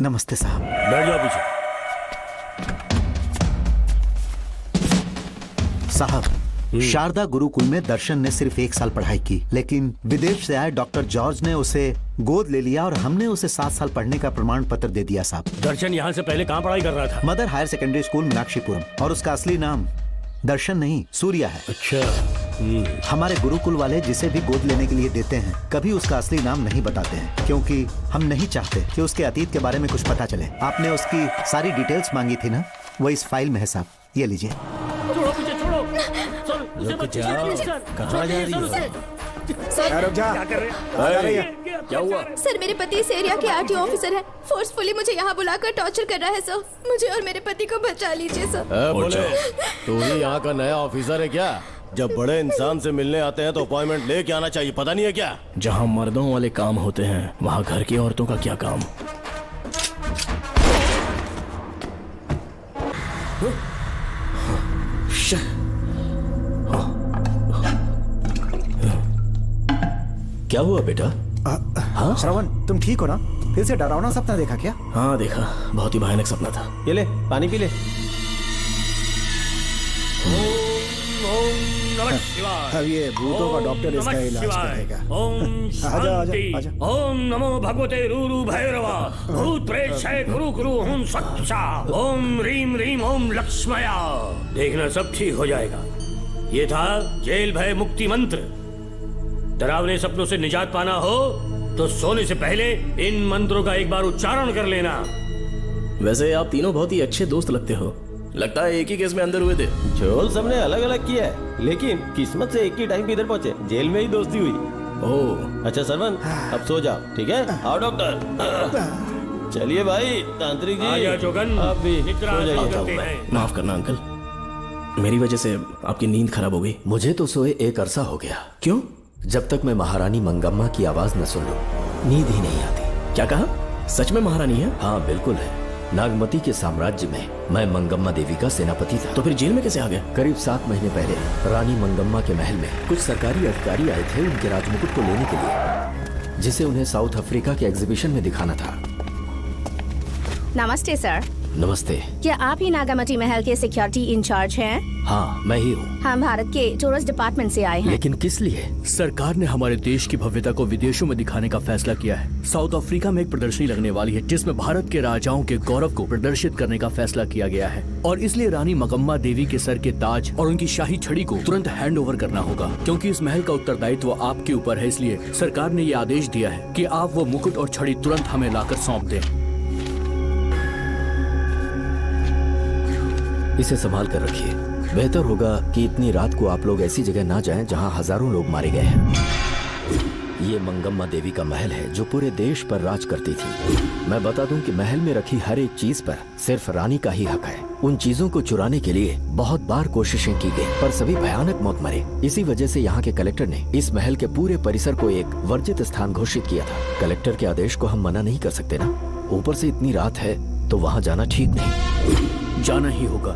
नमस्ते साहब। बैठ जाओ पीछे। साहब, शारदा गुरुकुल में दर्शन ने सिर्फ 1 साल पढ़ाई की, लेकिन विदेश से आए डॉक्टर जॉर्ज ने उसे गोद ले लिया और हमने उसे 7 साल पढ़ने का प्रमाण पत्र दे दिया साहब। दर्शन यहाँ से पहले कहाँ पढ़ाई कर रहा था? Mother higher secondary school Meenakshipuram, और उसका असली नाम दर्शन नहीं सूर्या है। अच्छा। हमारे गुरुकुल वाले जिसे भी गोद लेने के लिए देते हैं कभी उसका असली नाम नहीं बताते हैं, क्योंकि हम नहीं चाहते कि उसके अतीत के बारे में कुछ पता चले। आपने उसकी सारी डिटेल्स मांगी थी ना, वो इस फाइल में है साहब, ये लीजिए। छोड़ो पीछे, छोड़ो। रुक जाओ, कहाँ जा रही हो? रुक जा। क्या कर रहे हैं? क्या हुआ? सर, मेरे पति इस एरिया के आरटीओ ऑफिसर हैं। फोर्सफुली मुझे यहाँ बुलाकर टॉर्चर कर रहा है सर। मुझे और मेरे पति को बचा लीजिए सर। बोले, तू ही यहाँ का नया ऑफिसर है क्या? जब बड़े इंसान से मिलने आते हैं तो अपॉइंटमेंट लेके आना चाहिए, पता नहीं है क्या? जहाँ मर्दों वाले काम होते हैं वहाँ घर की औरतों का क्या काम? क्या हुआ बेटा? हाँ श्रवण, तुम ठीक हो ना? फिर से डरावना सपना देखा क्या? हाँ देखा, बहुत ही भयानक सपना था। ये ले, पानी पी ले। अब ये भूतों का डॉक्टर इसका इलाज करेगा। ओम शांति। आजा। ओम नमो भगवते रूरू भैरवा भूत प्रेत शय गुरु गुरु ओम सच्चा ओम रीम रीम ओम लक्ष्मया। देखना सब ठीक हो जाएगा। ये था जेल भय मुक्ति मंत्र। डरावने सपनों से निजात पाना हो तो सोने से पहले इन मंत्रों का एक बार उच्चारण कर लेना। वैसे आप तीनों बहुत ही अच्छे दोस्त लगते हो। लगता है एक ही केस में अंदर हुए थे। झोल सबने अलग अलग किया है, लेकिन किस्मत से एक ही टाइम पे इधर पहुंचे। जेल में ही दोस्ती हुई। ओह, अच्छा सरवन, अब सो जाओ, ठीक है? आओ डॉक्टर। चलिए भाई तांत्रिक जी, आजा जोगन, आप भी निद्रा सो जाइए। करते हैं। माफ करना अंकल, मेरी वजह से आपकी नींद खराब हो गई। मुझे तो सोए 1 अरसा हो गया। क्यों? जब तक मैं महारानी मंगम्मा की आवाज न सुन लूं नींद ही नहीं आती। क्या कहा? सच में महारानी है? हाँ बिल्कुल है। नागमती के साम्राज्य में मैं मंगम्मा देवी का सेनापति था। तो फिर जेल में कैसे आ गए? करीब 7 महीने पहले रानी मंगम्मा के महल में कुछ सरकारी अधिकारी आए थे उनके राजमुकुट को लेने के लिए, जिसे उन्हें साउथ अफ्रीका के एग्जीबिशन में दिखाना था। नमस्ते सर। नमस्ते। क्या आप ही नागामती महल के सिक्योरिटी इंचार्ज हैं? हाँ मैं ही हूँ। हम भारत के टूरिस्ट डिपार्टमेंट से आए हैं। लेकिन किस लिए? सरकार ने हमारे देश की भव्यता को विदेशों में दिखाने का फैसला किया है। साउथ अफ्रीका में एक प्रदर्शनी लगने वाली है जिसमें भारत के राजाओं के गौरव को प्रदर्शित करने का फैसला किया गया है, और इसलिए रानी मंगम्मा देवी के सर के ताज और उनकी शाही छड़ी को तुरंत हैंड ओवर करना होगा। क्योंकि इस महल का उत्तरदायित्व आपके ऊपर है, इसलिए सरकार ने ये आदेश दिया है कि आप वो मुकुट और छड़ी तुरंत हमें लाकर सौंप दें। इसे संभाल कर रखिए। बेहतर होगा कि इतनी रात को आप लोग ऐसी जगह ना जाएं जहां हजारों लोग मारे गए हैं। ये मंगम्मा देवी का महल है जो पूरे देश पर राज करती थी। मैं बता दूं कि महल में रखी हर एक चीज पर सिर्फ रानी का ही हक है। उन चीजों को चुराने के लिए बहुत बार कोशिशें की गई, पर सभी भयानक मौत मरे। इसी वजह से यहाँ के कलेक्टर ने इस महल के पूरे परिसर को एक वर्जित स्थान घोषित किया था। कलेक्टर के आदेश को हम मना नहीं कर सकते ना। ऊपर से इतनी रात है तो वहाँ जाना ठीक नहीं। जाना ही होगा।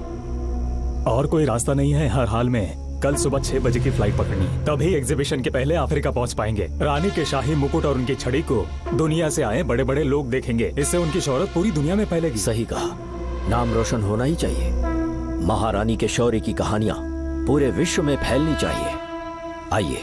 और कोई रास्ता नहीं है। हर हाल में कल सुबह 6 बजे की फ्लाइट पकड़नी, तभी एग्जीबिशन के पहले अफ्रीका पहुंच पाएंगे। रानी के शाही मुकुट और उनकी छड़ी को दुनिया से आए बड़े बड़े लोग देखेंगे। इससे उनकी शोहरत पूरी दुनिया में फैलेगी। सही कहा, नाम रोशन होना ही चाहिए। महारानी के शौर्य की कहानियां पूरे विश्व में फैलनी चाहिए। आइए।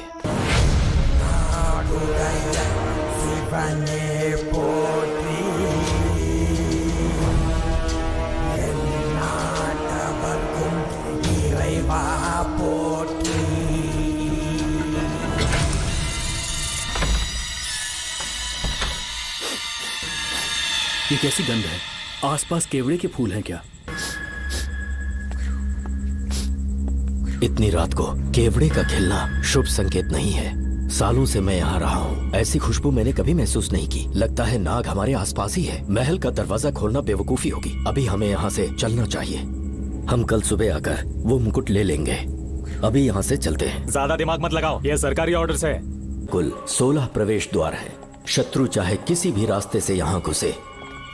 ये कैसी गंध है? आसपास केवड़े के फूल हैं क्या? इतनी रात को केवड़े का खिलना शुभ संकेत नहीं है। सालों से मैं यहाँ रहा हूँ, ऐसी खुशबू मैंने कभी महसूस नहीं की। लगता है नाग हमारे आसपास ही है। महल का दरवाजा खोलना बेवकूफी होगी। अभी हमें यहाँ से चलना चाहिए। हम कल सुबह आकर वो मुकुट ले लेंगे। अभी यहाँ से चलते हैं। ज्यादा दिमाग मत लगाओ, ये सरकारी ऑर्डर है। कुल 16 प्रवेश द्वार है। शत्रु चाहे किसी भी रास्ते से यहाँ घुसे,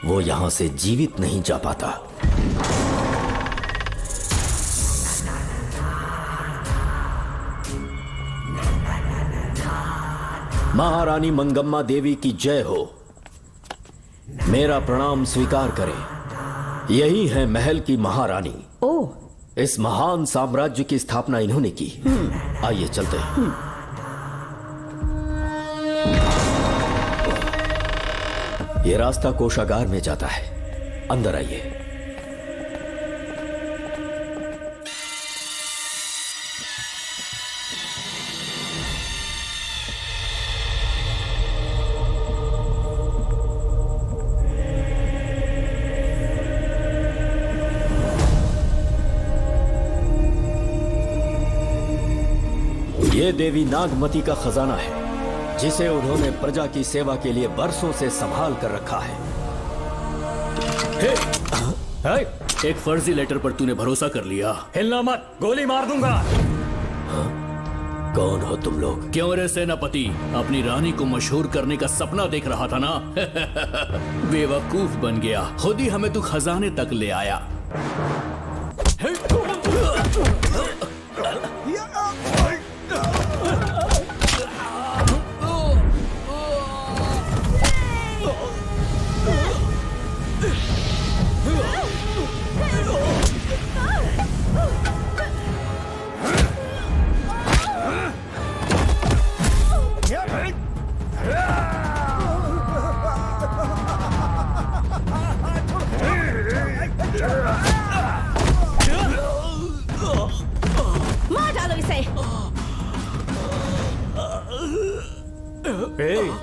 वो यहाँ से जीवित नहीं जा पाता। महारानी मंगम्मा देवी की जय हो। मेरा प्रणाम स्वीकार करें। यही है महल की महारानी। ओह, इस महान साम्राज्य की स्थापना इन्होंने की। आइए चलते हैं। ये रास्ता कोषागार में जाता है। अंदर आइए। ये देवी नागमती का खजाना है, जिसे उन्होंने प्रजा की सेवा के लिए बरसों से संभाल कर रखा है। एक फर्जी लेटर पर तूने भरोसा कर लिया। हिलना मत, गोली मार दूंगा। कौन हो तुम लोग? क्यों रे सेनापति, अपनी रानी को मशहूर करने का सपना देख रहा था ना? बेवकूफ बन गया। खुद ही हमें तू खजाने तक ले आया। मार डालो इसे।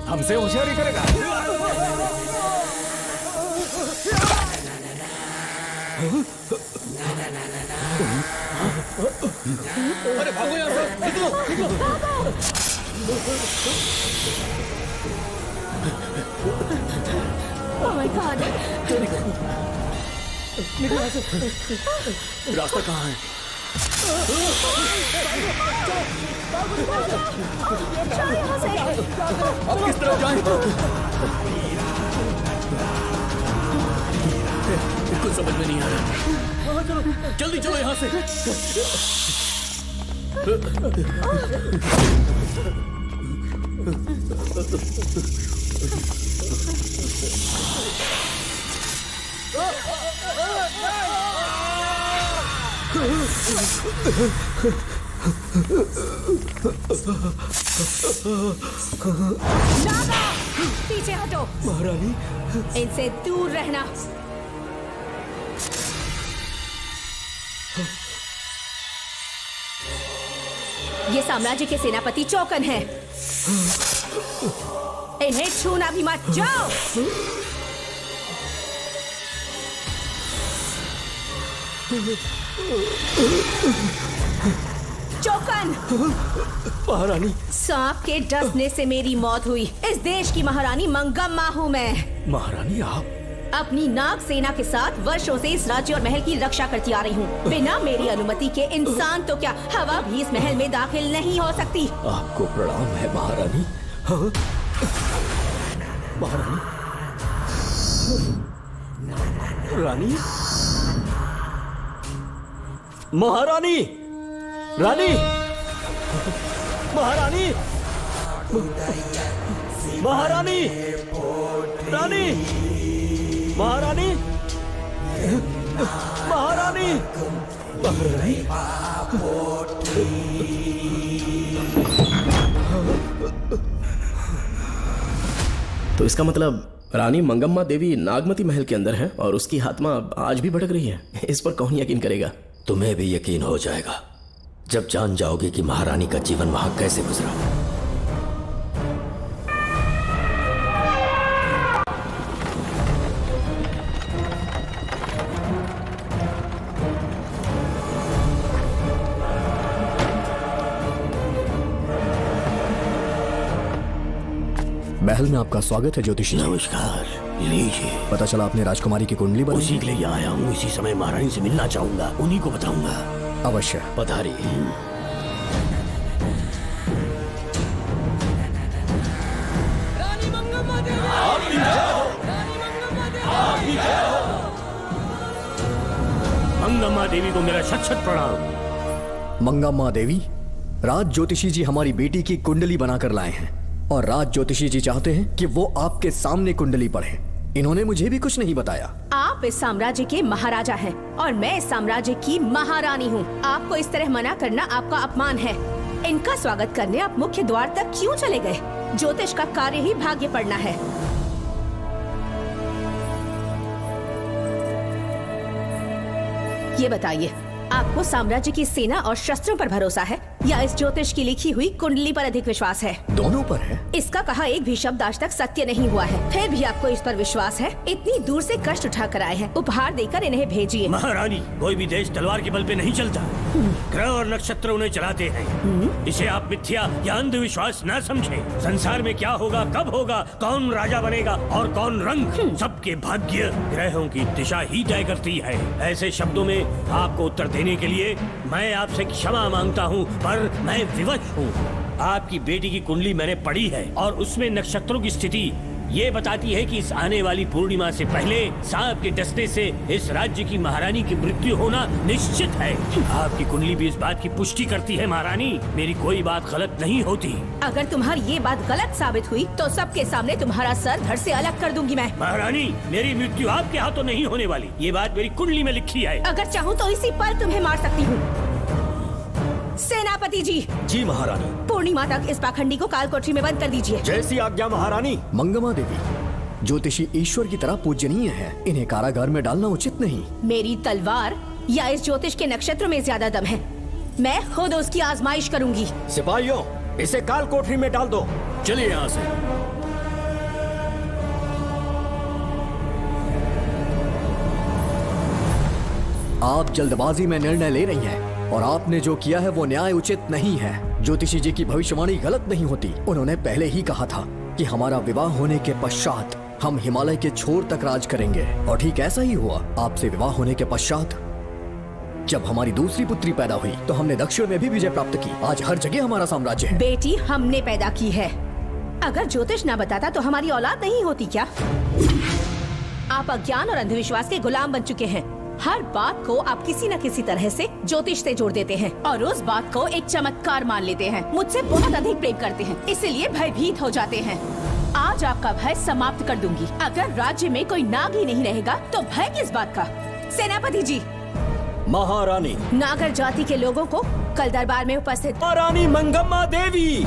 हमसे होशियारी करेगा। अरे भागो यहाँ से, निकलो, निकलो। Oh my God! रास्ता कहाँ है? अब किस तरफ जाएं? कुछ समझ में नहीं आ रहा। जल्दी चलो यहाँ से। नागा, पीछे हटो। महारानी, इनसे दूर रहना। ये साम्राज्य के सेनापति चौकन हैं। इन्हें छूना भी मत। जाओ। चौकन। महारानी, सांप के डसने से मेरी मौत हुई। इस देश की महारानी मंगम्मा हूँ मैं। महारानी आप अपनी नाग सेना के साथ वर्षों से इस राज्य और महल की रक्षा करती आ रही हूँ। बिना मेरी अनुमति के इंसान तो क्या, हवा भी इस महल में दाखिल नहीं हो सकती। आपको प्रणाम है महारानी। हाँ? महारानी, रानी, महारानी, रानी, महारानी, महारानी, रानी, महारानी, महारानी, तो इसका मतलब रानी मंगम्मा देवी नागमती महल के अंदर है और उसकी आत्मा आज भी भटक रही है। इस पर कौन यकीन करेगा? तुम्हें भी यकीन हो जाएगा जब जान जाओगे कि महारानी का जीवन वहां कैसे गुजरा। महल में आपका स्वागत है ज्योतिषी। नमस्कार, लीजिए। पता चला आपने राजकुमारी की कुंडली बनाई। उसी के लिए आया हूँ। इसी समय महारानी से मिलना चाहूंगा, उन्हीं को बताऊंगा। अवश्य। पधारिए। मंगम्मा देवी को मेरा शत शत प्रणाम। मंगम्मा देवी, राज ज्योतिषी जी हमारी बेटी की कुंडली बनाकर लाए हैं और राज ज्योतिषी जी चाहते हैं कि वो आपके सामने कुंडली पढ़े। इन्होंने मुझे भी कुछ नहीं बताया। आप इस साम्राज्य के महाराजा हैं और मैं इस साम्राज्य की महारानी हूँ। आपको इस तरह मना करना आपका अपमान है। इनका स्वागत करने आप मुख्य द्वार तक क्यों चले गए? ज्योतिष का कार्य ही भाग्य पढ़ना है। ये बताइए, आपको साम्राज्य की सेना और शस्त्रों पर भरोसा है या इस ज्योतिष की लिखी हुई कुंडली पर अधिक विश्वास है? दोनों पर है। इसका कहा एक भी शब्द आज तक सत्य नहीं हुआ है, फिर भी आपको इस पर विश्वास है? इतनी दूर से कष्ट उठा कर आए हैं, उपहार देकर इन्हें भेजिए। महारानी, कोई भी देश तलवार के बल पे नहीं चलता, ग्रह और नक्षत्र उन्हें चलाते हैं। इसे आप मिथ्या या अंधविश्वास न समझें। संसार में क्या होगा, कब होगा, कौन राजा बनेगा और कौन रंग, सबके भाग्य ग्रहों की दिशा ही तय करती है। ऐसे शब्दों में आपको उत्तर देने के लिए मैं आपसे क्षमा मांगता हूँ, पर मैं विवश हूँ। आपकी बेटी की कुंडली मैंने पढ़ी है और उसमें नक्षत्रों की स्थिति ये बताती है कि इस आने वाली पूर्णिमा से पहले सांप के डसने से इस राज्य की महारानी की मृत्यु होना निश्चित है। आपकी कुंडली भी इस बात की पुष्टि करती है। महारानी, मेरी कोई बात गलत नहीं होती। अगर तुम्हारी ये बात गलत साबित हुई तो सबके सामने तुम्हारा सर धड़ से अलग कर दूंगी मैं। महारानी, मेरी मृत्यु आपके हाथों नहीं होने वाली, ये बात मेरी कुंडली में लिखी है। अगर चाहूँ तो इसी पल तुम्हें मार सकती हूँ। सेनापति जी। जी महारानी। पूर्णिमा तक इस पाखंडी को काल कोठरी में बंद कर दीजिए। जैसी आज्ञा महारानी। मंगमा देवी ज्योतिषी ईश्वर की तरह पूजनीय है, इन्हें कारागार में डालना उचित नहीं। मेरी तलवार या इस ज्योतिष के नक्षत्र में ज्यादा दम है, मैं खुद उसकी आजमाइश करूंगी। सिपाहियों, इसे काल कोठरी में डाल दो। चलिए यहाँ से। आप जल्दबाजी में निर्णय ले रही हैं और आपने जो किया है वो न्याय उचित नहीं है। ज्योतिषी जी की भविष्यवाणी गलत नहीं होती। उन्होंने पहले ही कहा था कि हमारा विवाह होने के पश्चात हम हिमालय के छोर तक राज करेंगे, और ठीक ऐसा ही हुआ। आपसे विवाह होने के पश्चात जब हमारी दूसरी पुत्री पैदा हुई तो हमने दक्षिण में भी विजय प्राप्त की। आज हर जगह हमारा साम्राज्य है। बेटी हमने पैदा की है। अगर ज्योतिष ना बताता तो हमारी औलाद नहीं होती क्या? आप अज्ञान और अंधविश्वास के गुलाम बन चुके हैं। हर बात को आप किसी न किसी तरह से ज्योतिष से जोड़ देते हैं और उस बात को एक चमत्कार मान लेते हैं। मुझसे बहुत अधिक प्रेम करते हैं, इसीलिए भयभीत हो जाते हैं। आज आपका भय समाप्त कर दूंगी। अगर राज्य में कोई नाग ही नहीं रहेगा तो भय किस बात का? सेनापति जी। महारानी। नागर जाति के लोगों को कल दरबार में उपस्थित। महारानी मंगम्मा देवी।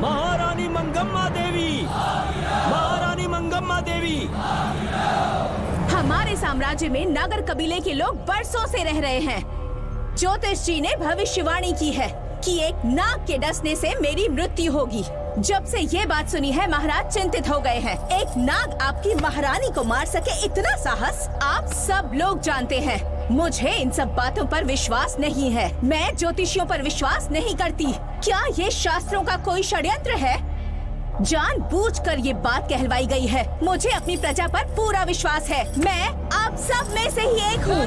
महारानी मंगम्मा देवी। महारानी मंगम्मा देवी। हमारे साम्राज्य में नागर कबीले के लोग बरसों से रह रहे हैं। ज्योतिष जी ने भविष्यवाणी की है कि एक नाग के डसने से मेरी मृत्यु होगी। जब से ये बात सुनी है महाराज चिंतित हो गए हैं। एक नाग आपकी महारानी को मार सके, इतना साहस आप सब लोग जानते हैं। मुझे इन सब बातों पर विश्वास नहीं है। मैं ज्योतिषियों पर विश्वास नहीं करती। क्या ये शास्त्रों का कोई षड्यंत्र है? जानबूझकर ये बात कहलवाई गई है। मुझे अपनी प्रजा पर पूरा विश्वास है। मैं आप सब में से ही एक हूँ।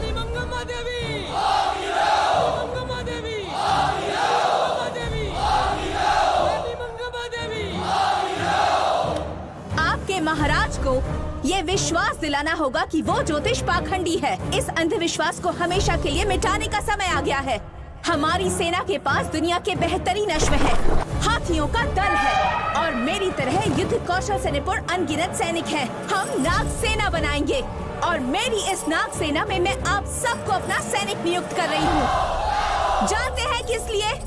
आपके महाराज को ये विश्वास दिलाना होगा कि वो ज्योतिष पाखंडी है। इस अंधविश्वास को हमेशा के लिए मिटाने का समय आ गया है। हमारी सेना के पास दुनिया के बेहतरीन अश्व है, हाथियों का दल है और मेरी तरह युद्ध कौशल से निपुण अनगिनत सैनिक हैं। हम नाग सेना बनाएंगे और मेरी इस नाग सेना में मैं आप सबको अपना सैनिक नियुक्त कर रही हूँ। जानते हैं किस लिए?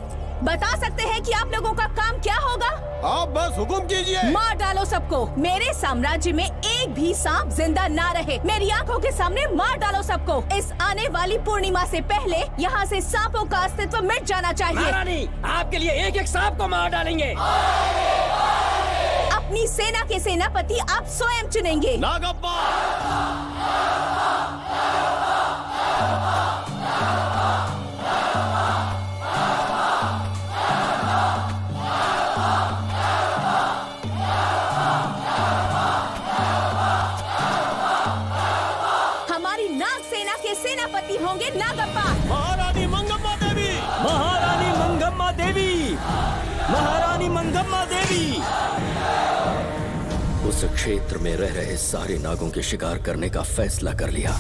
बता सकते हैं कि आप लोगों का काम क्या होगा? आप बस हुक्म कीजिए। मार डालो सबको। मेरे साम्राज्य में एक भी सांप जिंदा ना रहे। मेरी आंखों के सामने मार डालो सबको। इस आने वाली पूर्णिमा से पहले यहाँ से सांपों का अस्तित्व मिट जाना चाहिए। महारानी, आपके लिए एक एक सांप को मार डालेंगे। अपनी सेना के सेनापति आप स्वयं चुनेंगे। नागप्पा। सेनापति होंगे नागप्पा। महारानी मंगम्मा देवी। महारानी मंगम्मा देवी। महारानी मंगम्मा देवी। उस क्षेत्र में रह रहे सारे नागों के शिकार करने का फैसला कर लिया।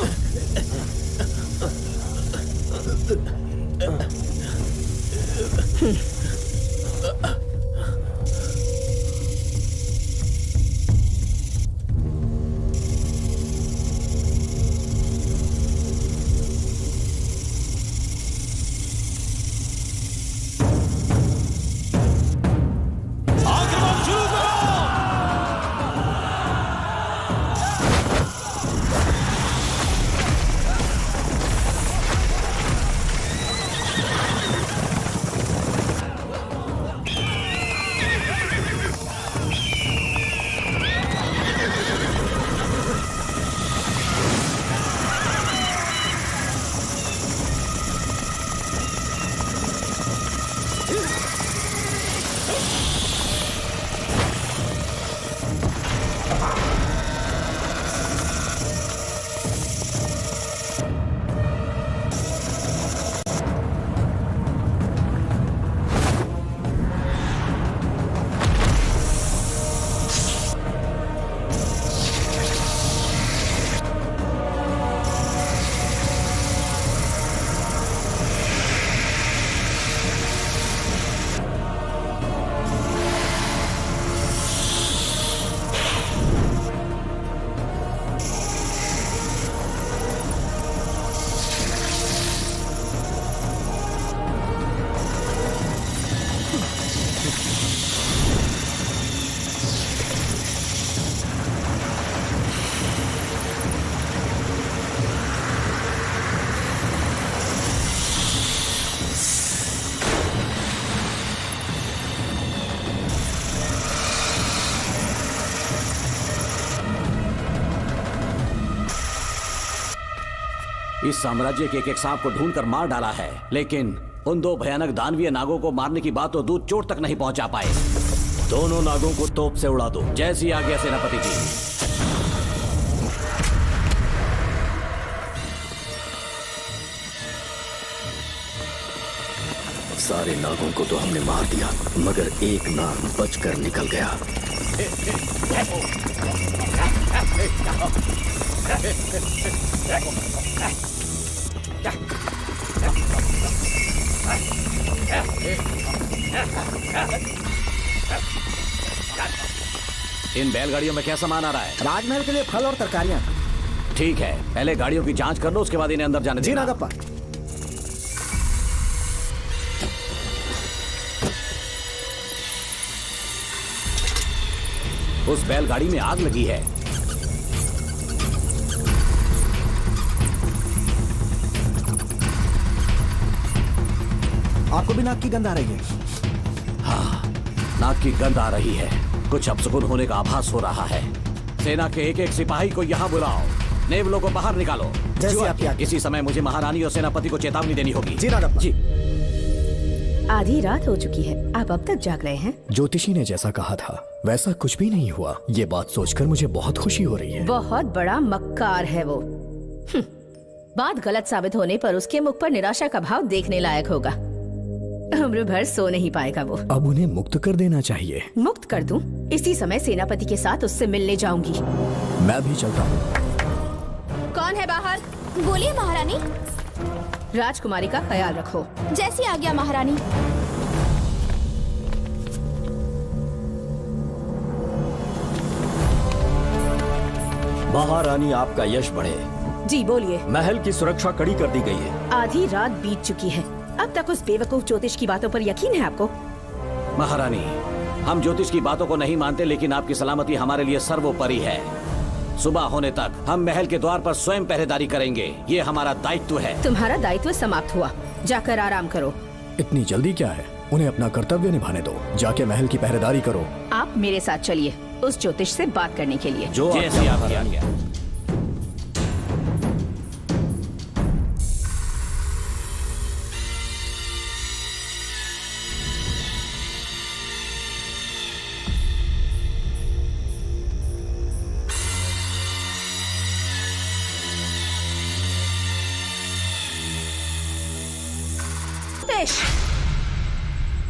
इस साम्राज्य के एक सांप को ढूंढकर मार डाला है, लेकिन उन दो भयानक दानवीय नागों को मारने की बात तो दूध चोट तक नहीं पहुंचा पाए। दोनों नागों को तोप से उड़ा दो, जैसी आज्ञा सेनापति जी। सारे नागों को तो हमने मार दिया, मगर एक नाग बचकर निकल गया। इन बैलगाड़ियों में क्या सामान आ रहा है? राजमहल के लिए फल और तरकारियां। ठीक है, पहले गाड़ियों की जांच कर लो, उसके बाद इन्हें अंदर जाने जी देना। नागप्पा। उस बैलगाड़ी में आग लगी है। आपको भी नाक की गंध आ रही है? हाँ, नाक की गंध आ रही है। कुछ अपशकुन होने का आभास हो रहा है। सेना के एक एक सिपाही को यहाँ बुलाओ, नेवलों को बाहर निकालो। जैसी आपकी आज्ञा। इसी समय मुझे महारानी और सेनापति को चेतावनी देनी होगी। जी नागप्पा। जी। आधी रात हो चुकी है, आप अब तक जाग रहे हैं? ज्योतिषी ने जैसा कहा था वैसा कुछ भी नहीं हुआ। ये बात सोचकर मुझे बहुत खुशी हो रही है। बहुत बड़ा मक्कार है वो। बात गलत साबित होने पर उसके मुख पर निराशा का भाव देखने लायक होगा। उम्र भर सो नहीं पाएगा वो। अब उन्हें मुक्त कर देना चाहिए। मुक्त कर दूं? इसी समय सेनापति के साथ उससे मिलने जाऊंगी। मैं भी चलता हूँ। कौन है बाहर? बोलिए महारानी। राजकुमारी का ख्याल रखो। जैसी आज्ञा महारानी। महारानी, आपका यश बढ़े। जी बोलिए। महल की सुरक्षा कड़ी कर दी गई है। आधी रात बीत चुकी है, अब तक उस बेवकूफ ज्योतिष की बातों पर यकीन है आपको? महारानी, हम ज्योतिष की बातों को नहीं मानते, लेकिन आपकी सलामती हमारे लिए सर्वोपरि है। सुबह होने तक हम महल के द्वार पर स्वयं पहरेदारी करेंगे, ये हमारा दायित्व है। तुम्हारा दायित्व समाप्त हुआ, जाकर आराम करो। इतनी जल्दी क्या है? उन्हें अपना कर्तव्य निभाने दो। जाके महल की पहरेदारी करो। आप मेरे साथ चलिए उस ज्योतिष से बात करने के लिए। जो जैसी आपकी आज्ञा।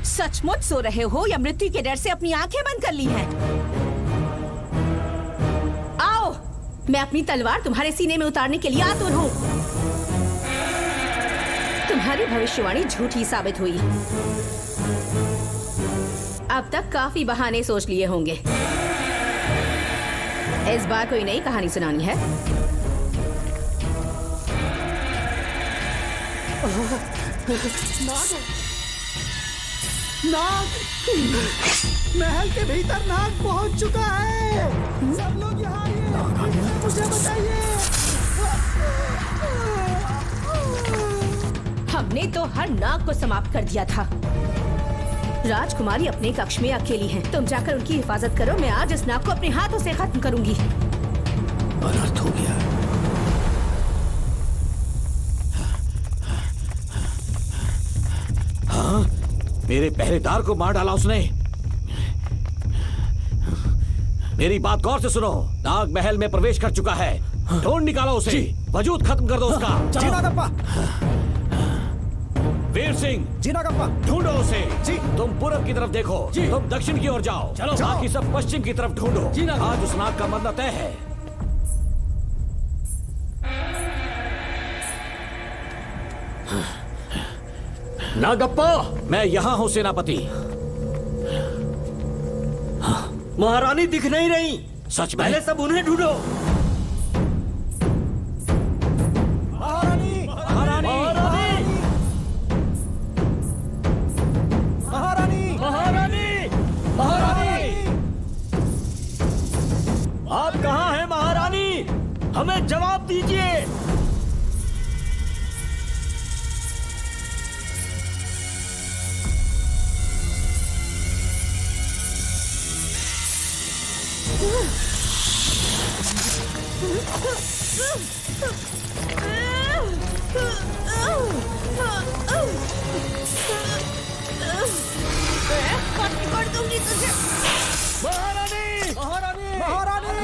सचमुच सो रहे हो या मृत्यु के डर से अपनी आंखें बंद कर ली हैं? आओ, मैं अपनी तलवार तुम्हारे सीने में उतारने के लिए आतुर हूँ। तुम्हारी भविष्यवाणी झूठी साबित हुई। अब तक काफी बहाने सोच लिए होंगे। इस बार कोई नई कहानी सुनानी है? नाग! महल के भीतर नाग पहुंच चुका है। सब लोग यहाँ आइए, मुझे बचाइए। हमने तो हर नाग को समाप्त कर दिया था। राजकुमारी अपने कक्ष में अकेली है, तुम जाकर उनकी हिफाजत करो। मैं आज इस नाग को अपने हाथों से खत्म करूंगी। अनर्थ हो गया। हाँ? मेरे पहरेदार को मार डाला उसने। मेरी बात गौर से सुनो, नाग महल में प्रवेश कर चुका है। ढूंढ निकालो उसे, वजूद खत्म कर दो उसका। जी नागप्पा। वीर सिंह। जी नागप्पा। ढूंढो उसे। जी। तुम पूरब की तरफ देखो, तुम दक्षिण की ओर जाओ। चलो। बाकी सब पश्चिम की तरफ ढूंढो। आज उस नाग का मरना तय है। नागप्पा! मैं यहाँ हूँ सेनापति। महारानी दिख नहीं रही। सच में? पहले सब उन्हें ढूंढो। महारानी! महारानी! महारानी! महारानी! महारानी! आप कहाँ हैं महारानी? हमें जवाब दीजिए। कर दूंगी तुझे। महारानी महारानी महारानी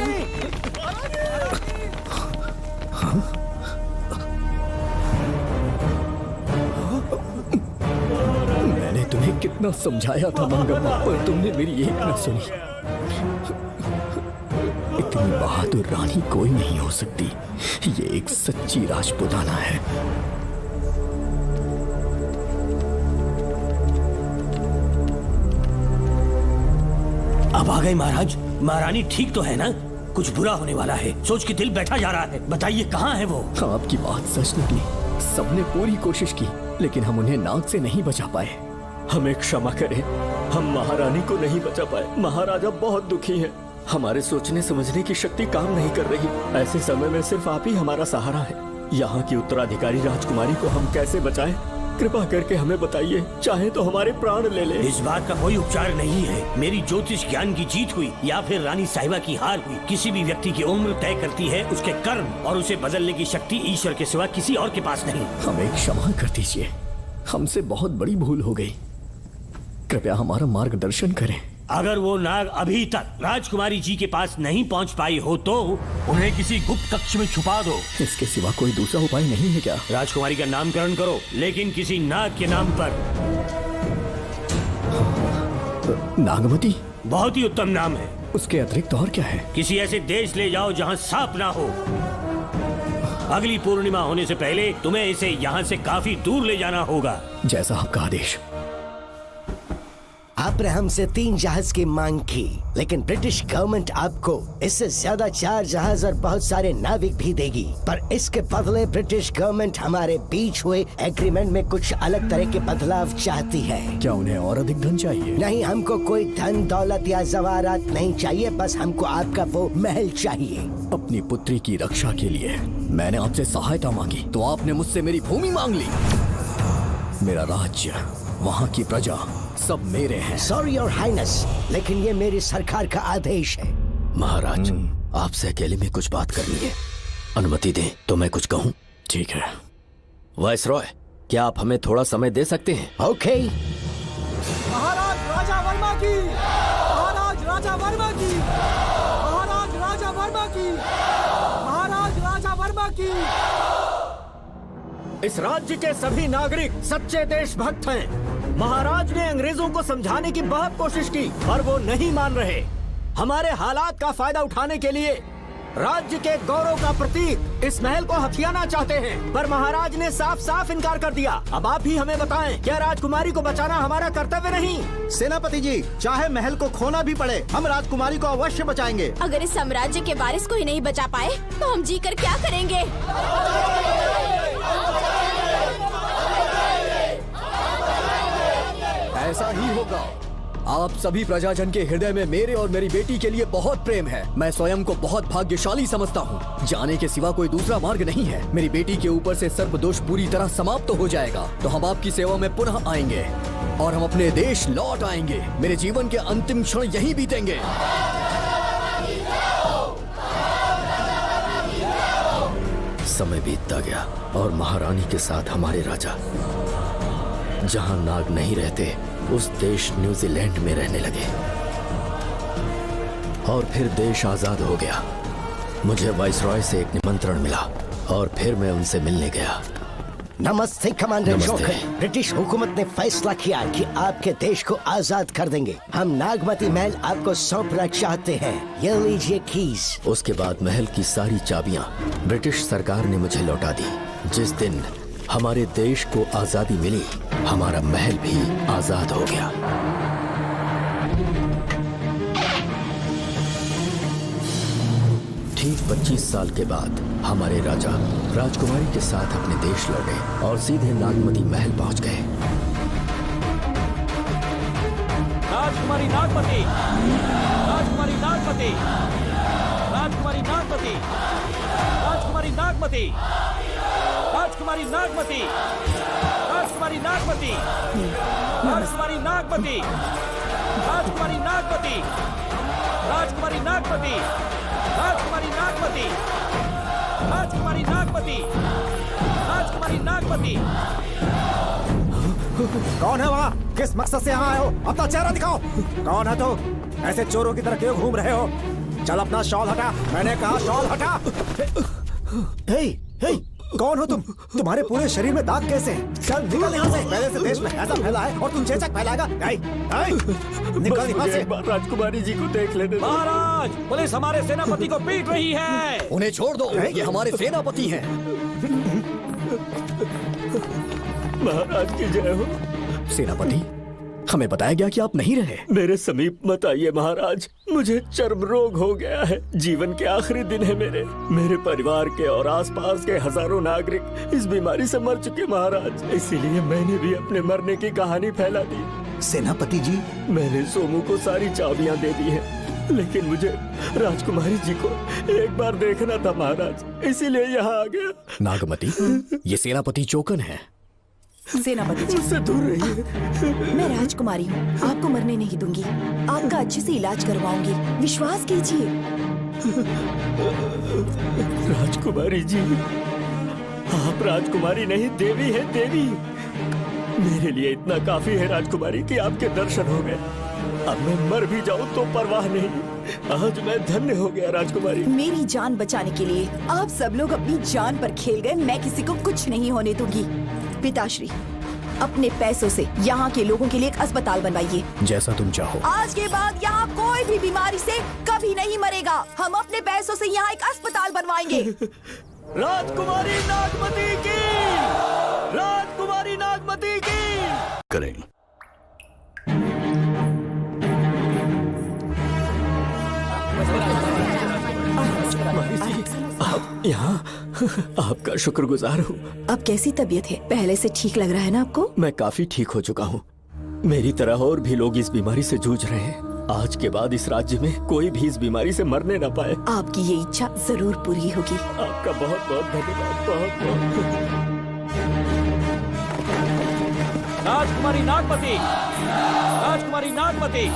मैंने तुम्हें कितना समझाया था मंगम्मा, पर तुमने मेरी एक न सुनी। इतनी बहादुर रानी कोई नहीं हो सकती। ये एक सच्ची राजपुताना है। अब आ गए महाराज। महारानी ठीक तो है ना? कुछ बुरा होने वाला है, सोच के दिल बैठा जा रहा है। बताइए कहाँ है वो? आपकी बात सच निकली। सबने पूरी कोशिश की, लेकिन हम उन्हें नाग से नहीं बचा पाए। हमें क्षमा करें, हम महारानी को नहीं बचा पाए। महाराजा बहुत दुखी है। हमारे सोचने समझने की शक्ति काम नहीं कर रही। ऐसे समय में सिर्फ आप ही हमारा सहारा है। यहाँ की उत्तराधिकारी राजकुमारी को हम कैसे बचाएं? कृपा करके हमें बताइए, चाहे तो हमारे प्राण ले ले। इस बात का कोई उपचार नहीं है। मेरी ज्योतिष ज्ञान की जीत हुई या फिर रानी साहिबा की हार हुई, किसी भी व्यक्ति की उम्र तय करती है उसके कर्म, और उसे बदलने की शक्ति ईश्वर के सिवा किसी और के पास नहीं। हमें क्षमा कर दीजिए, हमसे बहुत बड़ी भूल हो गई। कृपया हमारा मार्गदर्शन करें। अगर वो नाग अभी तक राजकुमारी जी के पास नहीं पहुंच पाई हो तो उन्हें किसी गुप्त कक्ष में छुपा दो। इसके सिवा कोई दूसरा उपाय नहीं है क्या? राजकुमारी का नामकरण करो, लेकिन किसी नाग के नाम पर। नागमती बहुत ही उत्तम नाम है। उसके अतिरिक्त और क्या है? किसी ऐसे देश ले जाओ जहाँ सांप ना हो। अगली पूर्णिमा होने से पहले तुम्हें इसे यहाँ से काफी दूर ले जाना होगा। जैसा आपका आदेश। आपने हमसे 3 जहाज की मांग की, लेकिन ब्रिटिश गवर्नमेंट आपको इससे ज्यादा 4 जहाज और बहुत सारे नाविक भी देगी। पर इसके बदले ब्रिटिश गवर्नमेंट हमारे बीच हुए एग्रीमेंट में कुछ अलग तरह के बदलाव चाहती है। क्या उन्हें और अधिक धन चाहिए? नहीं, हमको कोई धन दौलत या जवाहरात नहीं चाहिए, बस हमको आपका वो महल चाहिए। अपनी पुत्री की रक्षा के लिए मैंने आपसे सहायता मांगी, तो आपने मुझसे मेरी भूमि मांग ली। मेरा राज्य, वहाँ की प्रजा सब मेरे हैं। सॉरी योर हाइनेस, लेकिन ये मेरी सरकार का आदेश है। महाराज, आपसे अकेले में कुछ बात करनी है। अनुमति दें तो मैं कुछ कहूँ? ठीक है। वायसरॉय, क्या आप हमें थोड़ा समय दे सकते हैं? ओके। महाराज राजा वर्मा की, महाराज राजा वर्मा की, महाराज राजा वर्मा की, महाराज राजा वर्मा की। इस राज्य के सभी नागरिक सच्चे देशभक्त हैं। महाराज ने अंग्रेजों को समझाने की बहुत कोशिश की, पर वो नहीं मान रहे। हमारे हालात का फायदा उठाने के लिए राज्य के गौरव का प्रतीक इस महल को हथियाना चाहते हैं, पर महाराज ने साफ साफ इनकार कर दिया। अब आप ही हमें बताएं, क्या राजकुमारी को बचाना हमारा कर्तव्य नहीं? सेनापति जी, चाहे महल को खोना भी पड़े, हम राजकुमारी को अवश्य बचाएंगे। अगर इस साम्राज्य के वारिस को ही नहीं बचा पाए तो हम जीकर क्या करेंगे? ऐसा ही होगा। आप सभी प्रजाजन के हृदय में मेरे और मेरी बेटी के लिए बहुत प्रेम है। मैं स्वयं को बहुत भाग्यशाली समझता हूँ। जाने के सिवा कोई दूसरा मार्ग नहीं है। मेरी बेटी के ऊपर से सर्प दोष पूरी तरह समाप्त हो जाएगा, तो हम आपकी सेवा में पुनः आएंगे और हम अपने देश लौट आएंगे। मेरे जीवन के अंतिम क्षण यहीं बीतेंगे। समय बीतता गया और महारानी के साथ हमारे राजा जहां नाग नहीं रहते उस देश न्यूजीलैंड में रहने लगे और फिर देश आजाद हो गया। मुझे वाइसरॉय से एक निमंत्रण मिला और फिर मैं उनसे मिलने गया। नमस्ते कमांडर जोकर। ब्रिटिश हुकूमत ने फैसला किया कि आपके देश को आजाद कर देंगे। हम नागमती महल आपको सौंपना चाहते हैं। ये लीजिए कीज। उसके बाद महल की सारी चाबियां ब्रिटिश सरकार ने मुझे लौटा दी। जिस दिन हमारे देश को आजादी मिली, हमारा महल भी आजाद हो गया। ठीक 25 साल के बाद हमारे राजा राजकुमारी के साथ अपने देश लौटे और सीधे नागमती महल पहुंच गए। राजकुमारी नागमती, राजकुमारी नागमती, राजकुमारी नागमती, राजकुमारी नागमती, राजकुमारी नागमती, राजकुमारी नागमती, राजकुमारी नागमती, राजकुमारी नागमती, राजकुमारी नागमती, राजकुमारी नागमती, राजकुमारी नागमती, राजकुमारी राजकुमारी नागमती। कौन है वहाँ? किस मकसद से यहाँ आए हो? अपना चेहरा दिखाओ। कौन है तो? ऐसे चोरों की तरह क्यों घूम रहे हो? चल अपना शॉल हटा। मैंने कहा शॉल हटा। हे, हे, कौन हो तुम? तुम्हारे पूरे शरीर में दाग कैसे हैं? चल निकल यहाँ से। पहले से देश में ऐसा फैला है और तुम चेचक फैलाएगा। निकल यहाँ से। राजकुमारी जी को देख लेने। महाराज, पुलिस हमारे सेनापति को पीट रही है। उन्हें छोड़ दो, ये हमारे सेनापति हैं। महाराज की जय हो। सेनापति, हमें बताया गया कि आप नहीं रहे। मेरे समीप मत आइए महाराज, मुझे चर्म रोग हो गया है। जीवन के आखिरी दिन है मेरे परिवार के और आसपास के हजारों नागरिक इस बीमारी से मर चुके महाराज। इसीलिए मैंने भी अपने मरने की कहानी फैला दी। सेनापति जी, मैंने सोमू को सारी चाबियां दे दी हैं, लेकिन मुझे राजकुमारी जी को एक बार देखना था महाराज, इसीलिए यहाँ आ गया। नागमती, ये सेनापति चोकन है। सेनापति जी, मुझसे दूर रहिए। मैं राजकुमारी हूँ, आपको मरने नहीं दूंगी। आपका अच्छे से इलाज करवाऊंगी, विश्वास कीजिए। राजकुमारी जी, आप राजकुमारी नहीं देवी है, देवी। मेरे लिए इतना काफी है राजकुमारी कि आपके दर्शन हो गए। अब मैं मर भी जाऊं तो परवाह नहीं। आज मैं धन्य हो गया राजकुमारी। मेरी जान बचाने के लिए आप सब लोग अपनी जान पर खेल गए। मैं किसी को कुछ नहीं होने दूंगी। पिताश्री, अपने पैसों से यहाँ के लोगों के लिए एक अस्पताल बनवाइए। जैसा तुम चाहो। आज के बाद यहाँ कोई भी बीमारी से कभी नहीं मरेगा। हम अपने पैसों से यहाँ एक अस्पताल बनवाएंगे। राजकुमारी नागमती की, राजकुमारी नागमती की। करें। आप यहाँ, आपका शुक्रगुजार हूँ। अब कैसी तबीयत है? पहले से ठीक लग रहा है ना आपको? मैं काफी ठीक हो चुका हूँ। मेरी तरह और भी लोग इस बीमारी से जूझ रहे हैं। आज के बाद इस राज्य में कोई भी इस बीमारी से मरने न पाए। आपकी ये इच्छा जरूर पूरी होगी। आपका बहुत बहुत धन्यवाद, बहुत बहुत। राजकुमारी नागमती, राजकुमारी नागमती,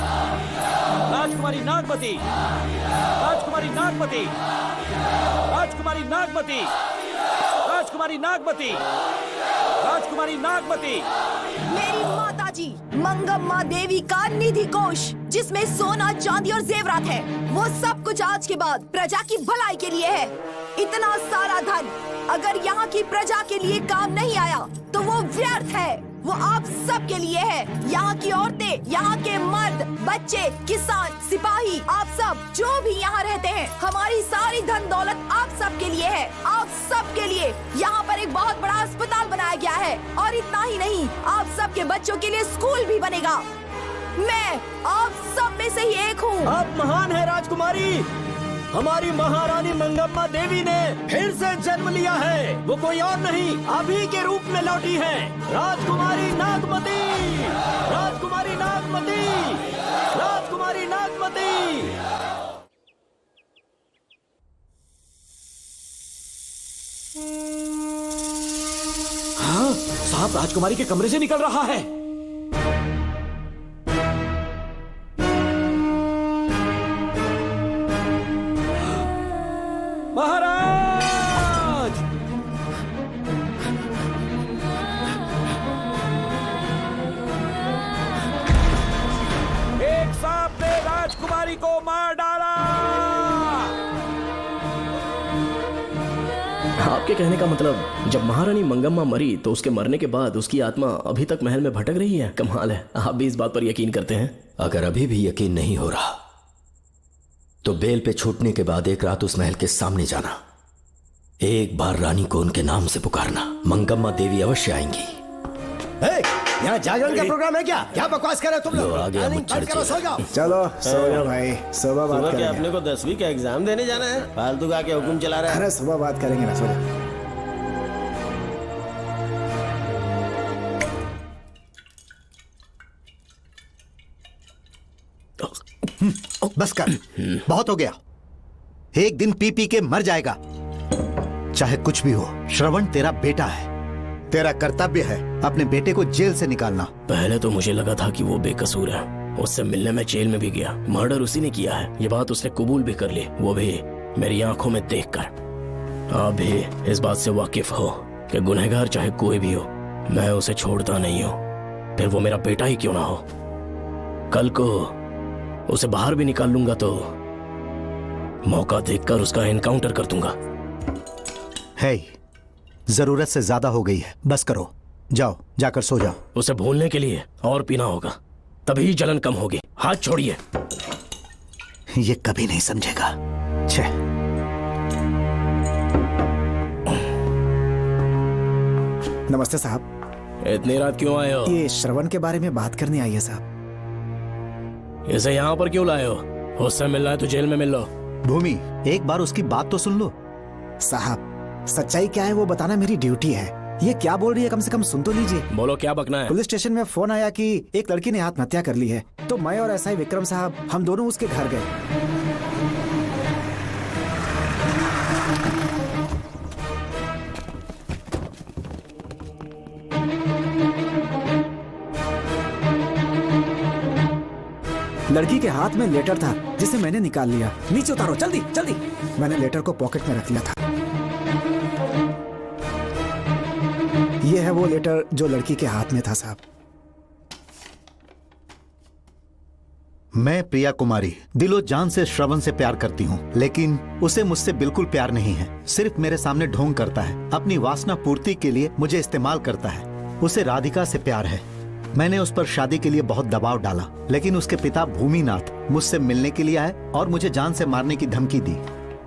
राजकुमारी नागमती, राजकुमारी नागमती, राजकुमारी नागमती, राजकुमारी नागमती, राजकुमारी नागमती। मेरी माताजी मंगम्मा देवी का निधि कोष, जिसमें सोना, चांदी और जेवरात है, वो सब कुछ आज के बाद प्रजा की भलाई के लिए है। इतना सारा धन अगर यहाँ की प्रजा के लिए काम नहीं आया तो वो व्यर्थ है। वो आप सब के लिए है। यहाँ की औरतें, यहाँ के मर्द, बच्चे, किसान, सिपाही, आप सब जो भी यहाँ रहते हैं, हमारी सारी धन दौलत आप सब के लिए है। आप सब के लिए यहाँ पर एक बहुत बड़ा अस्पताल बनाया गया है। और इतना ही नहीं, आप सब के बच्चों के लिए स्कूल भी बनेगा। मैं आप सब में से ही एक हूँ। आप महान है राजकुमारी। हमारी महारानी मंगम्मा देवी ने फिर से जन्म लिया है। वो कोई और नहीं, आप ही के रूप में लौटी है। राजकुमारी नागमती, राजकुमारी नागमती, राजकुमारी नागमती। हाँ, सांप राजकुमारी के कमरे से निकल रहा है। महाराज, एक सांप ने राजकुमारी को मार डाला। आपके कहने का मतलब, जब महारानी मंगम्मा मरी तो उसके मरने के बाद उसकी आत्मा अभी तक महल में भटक रही है? कमाल है, आप भी इस बात पर यकीन करते हैं? अगर अभी भी यकीन नहीं हो रहा तो बेल पे छूटने के बाद एक रात उस महल के सामने जाना, एक बार रानी को उनके नाम से पुकारना। मंगम्मा देवी अवश्य आएंगी। यहाँ जागरण का प्रोग्राम है क्या? क्या बकवास कर रहे हो तुम लोग? सो जाओ। चलो सो जाओ भाई, सुबह बात करेंगे। अपने को 10वीं का एग्जाम देने जाना है? फालतू का क्या हुक्म चला रहा है? अरे सुबह बात करेंगे ना, सो जाओ। बस कर, बहुत हो गया। एक दिन पी पी के मर जाएगा, चाहे कुछ भी हो। श्रवण तेरा बेटा है, तेरा कर्तव्य है अपने बेटे को जेल से निकालना। पहले तो मुझे लगा था कि वो बेकसूर है, उससे मिलने में जेल में भी गया। मर्डर उसी ने किया है, ये बात उसने कबूल भी कर ली, वो भी मेरी आंखों में देखकर। आप भी इस बात से वाकिफ हो कि गुनहगार चाहे कोई भी हो, मैं उसे छोड़ता नहीं हूं, फिर वो मेरा बेटा ही क्यों ना हो। कल को उसे बाहर भी निकाल लूंगा तो मौका देखकर उसका एनकाउंटर कर दूंगा। है, जरूरत से ज्यादा हो गई है, बस करो, जाओ जाकर सो जाओ। उसे भूलने के लिए और पीना होगा, तभी जलन कम होगी। हाथ छोड़िए। ये कभी नहीं समझेगा। छे। नमस्ते साहब। इतनी रात क्यों आए हो? ये श्रवण के बारे में बात करने आई है साहब। इसे यहाँ पर क्यों लाए हो? उससे मिलना है तो जेल में मिल लो। भूमि, एक बार उसकी बात तो सुन लो। साहब, सच्चाई क्या है वो बताना मेरी ड्यूटी है। ये क्या बोल रही है, कम से कम सुन तो लीजिए। बोलो, क्या बकना है? पुलिस स्टेशन में फोन आया कि एक लड़की ने आत्महत्या कर ली है, तो मैं और एसआई विक्रम साहब हम दोनों उसके घर गए। लड़की के हाथ में लेटर था जिसे मैंने निकाल लिया। नीचे उतारो, जल्दी जल्दी। मैंने लेटर को पॉकेट में रख लिया था। ये है वो लेटर जो लड़की के हाथ में था साहब। मैं प्रिया कुमारी दिलो जान से श्रवण से प्यार करती हूँ, लेकिन उसे मुझसे बिल्कुल प्यार नहीं है। सिर्फ मेरे सामने ढोंग करता है, अपनी वासना पूर्ति के लिए मुझे इस्तेमाल करता है। उसे राधिका से प्यार है। मैंने उस पर शादी के लिए बहुत दबाव डाला, लेकिन उसके पिता भूमिनाथ मुझसे मिलने के लिए आए और मुझे जान से मारने की धमकी दी।